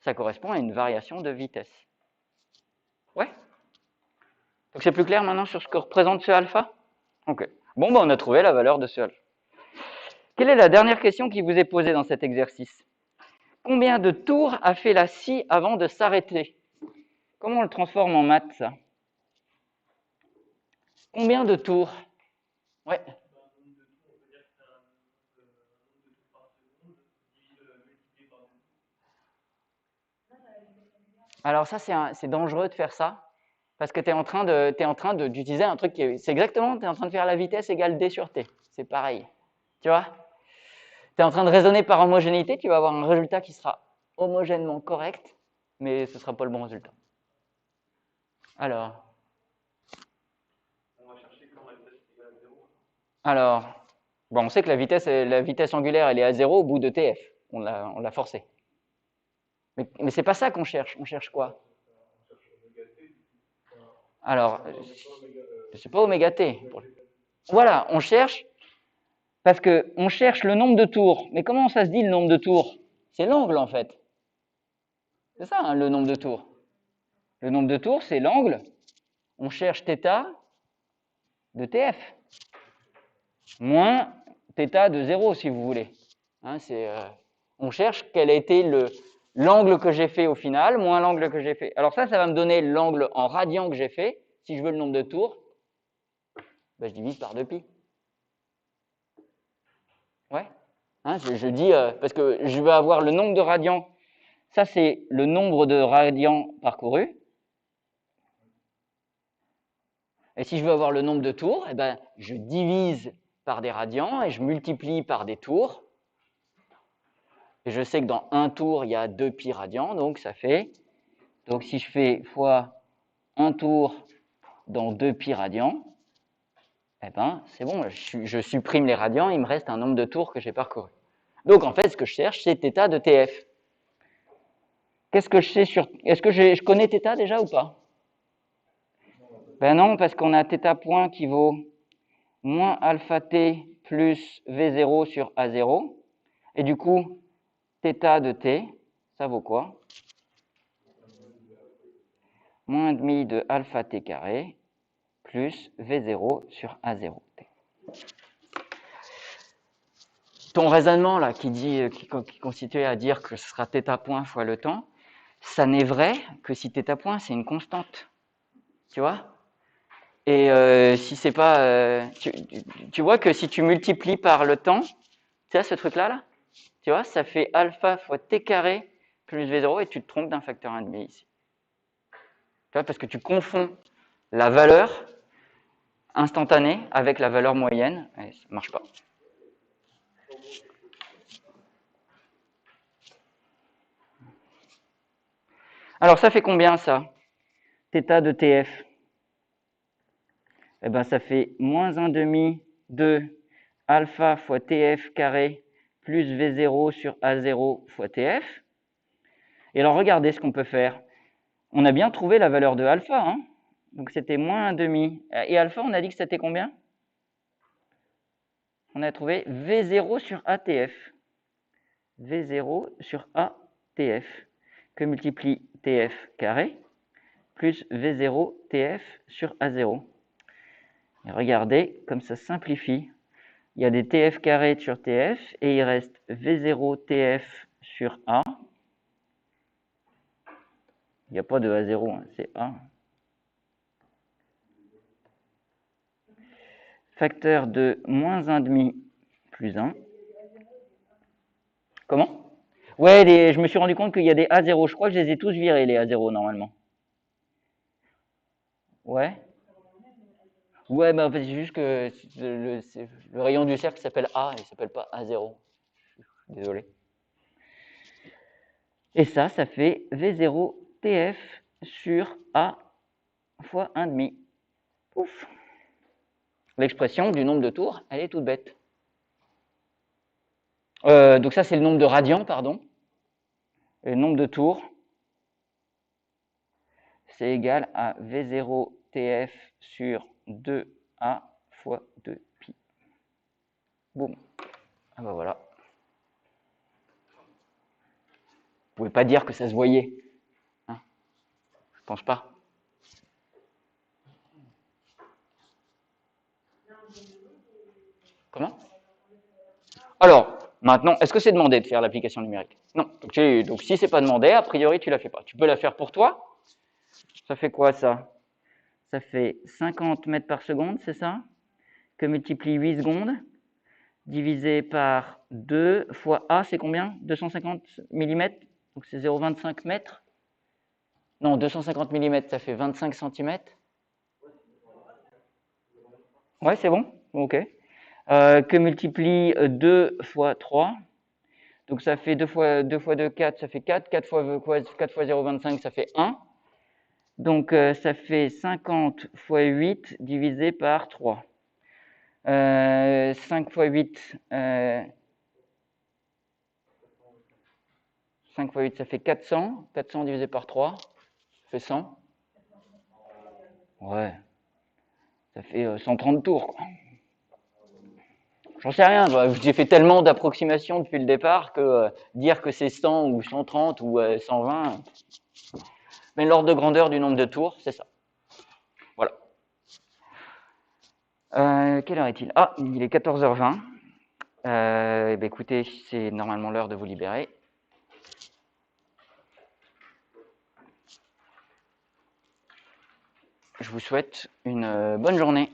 ça correspond à une variation de vitesse. Ouais? Donc c'est plus clair maintenant sur ce que représente ce alpha? Ok. Bon, ben on a trouvé la valeur de ce alpha. Quelle est la dernière question qui vous est posée dans cet exercice? Combien de tours a fait la scie avant de s'arrêter? Comment on le transforme en maths, ça? Combien de tours? Ouais. Alors ça, c'est dangereux de faire ça, parce que tu es en train d'utiliser un truc qui c'est exactement, tu es en train de faire la vitesse égale d sur t. C'est pareil. Tu vois? Tu es en train de raisonner par homogénéité, tu vas avoir un résultat qui sera homogènement correct, mais ce ne sera pas le bon résultat. Alors, bon, on sait que la vitesse angulaire, elle est à 0 au bout de TF. On l'a forcé. Mais c'est pas ça qu'on cherche. On cherche quoi? Alors, c'est pas oméga t. Voilà, on cherche, parce qu'on cherche le nombre de tours. Mais comment ça se dit le nombre de tours? C'est l'angle, en fait. C'est ça, hein, le nombre de tours. Le nombre de tours, c'est l'angle. On cherche θ de TF. Moins θ de 0, si vous voulez. Hein, on cherche quel a été l'angle que j'ai fait au final, moins l'angle que j'ai fait. Alors ça va me donner l'angle en radian que j'ai fait. Si je veux le nombre de tours, ben je divise par 2π. Ouais. Hein, je dis, parce que je veux avoir le nombre de radians. Ça, c'est le nombre de radians parcourus. Et si je veux avoir le nombre de tours, eh ben, je divise par des radians et je multiplie par des tours. Et je sais que dans un tour, il y a 2π radians, donc ça fait... Donc si je fais fois un tour dans 2π radians, eh ben, c'est bon, je supprime les radians, il me reste un nombre de tours que j'ai parcouru. Donc en fait, ce que je cherche, c'est θ de TF. Qu'est-ce que je sais sur... Est-ce que je connais θ déjà ou pas? Ben non, parce qu'on a θ point qui vaut moins alpha t plus V0 sur A0. Et du coup, θ de t, ça vaut quoi? Moins 1,5 de alpha t carré plus V0 sur A0 t. Ton raisonnement là qui constituait à dire que ce sera θ point fois le temps, ça n'est vrai que si θ point c'est une constante, tu vois? Et si c'est pas, tu vois que si tu multiplies par le temps, tu as ce truc-là, là, tu vois, ça fait alpha fois t carré plus V0 et tu te trompes d'un facteur 1,5 ici. Tu vois, parce que tu confonds la valeur instantanée avec la valeur moyenne et ça ne marche pas. Alors ça fait combien ça? θ de TF? Eh bien ça fait moins 1,5 de alpha fois TF carré plus V0 sur A0 fois TF. Et alors regardez ce qu'on peut faire. On a bien trouvé la valeur de alpha, hein? Donc c'était moins 1,5. Et alpha, on a dit que c'était combien? On a trouvé V0 sur ATF. V0 sur ATF, que multiplie TF carré, plus V0 TF sur A0. Et regardez, comme ça simplifie. Il y a des TF carré sur TF, et il reste V0 TF sur A. Il n'y a pas de A0, hein, c'est A. Facteur de moins 1,5 plus 1. Comment? Ouais, je me suis rendu compte qu'il y a des A0. Je crois que je les ai tous virés, les A0, normalement. Ouais. Ouais, bah, c'est juste que le rayon du cercle s'appelle A, il ne s'appelle pas A0. Désolé. Et ça fait V0 TF sur A fois 1,5. Ouf. L'expression du nombre de tours, elle est toute bête. Donc ça, c'est le nombre de radians, pardon. Et le nombre de tours, c'est égal à V0 TF sur 2A fois 2pi. Boum. Ah bah voilà. Vous pouvez pas dire que ça se voyait. Hein, je pense pas. Comment? Alors, maintenant, est-ce que c'est demandé de faire l'application numérique? Non. Donc si c'est pas demandé, a priori, tu la fais pas. Tu peux la faire pour toi. Ça fait quoi, ça? Ça fait 50 mètres par seconde, c'est ça? Que multiplie 8 secondes, divisé par 2 fois A, c'est combien? 250 mm, donc c'est 0,25 mètres. Non, 250 mm, ça fait 25 cm. Ouais, c'est bon? Ok. Que multiplie 2 fois 3. Donc ça fait 2 fois 2, 4, ça fait 4. 4 fois 0,25, ça fait 1. Donc ça fait 50 fois 8 divisé par 3. 5 fois 8, 5 fois 8, ça fait 400. 400 divisé par 3, ça fait 100. Ouais, ça fait 130 tours, quoi. J'en sais rien, j'ai fait tellement d'approximations depuis le départ que dire que c'est 100 ou 130 ou 120, mais l'ordre de grandeur du nombre de tours, c'est ça. Voilà. Quelle heure est-il? Ah, il est 14h20. Écoutez, c'est normalement l'heure de vous libérer. Je vous souhaite une bonne journée.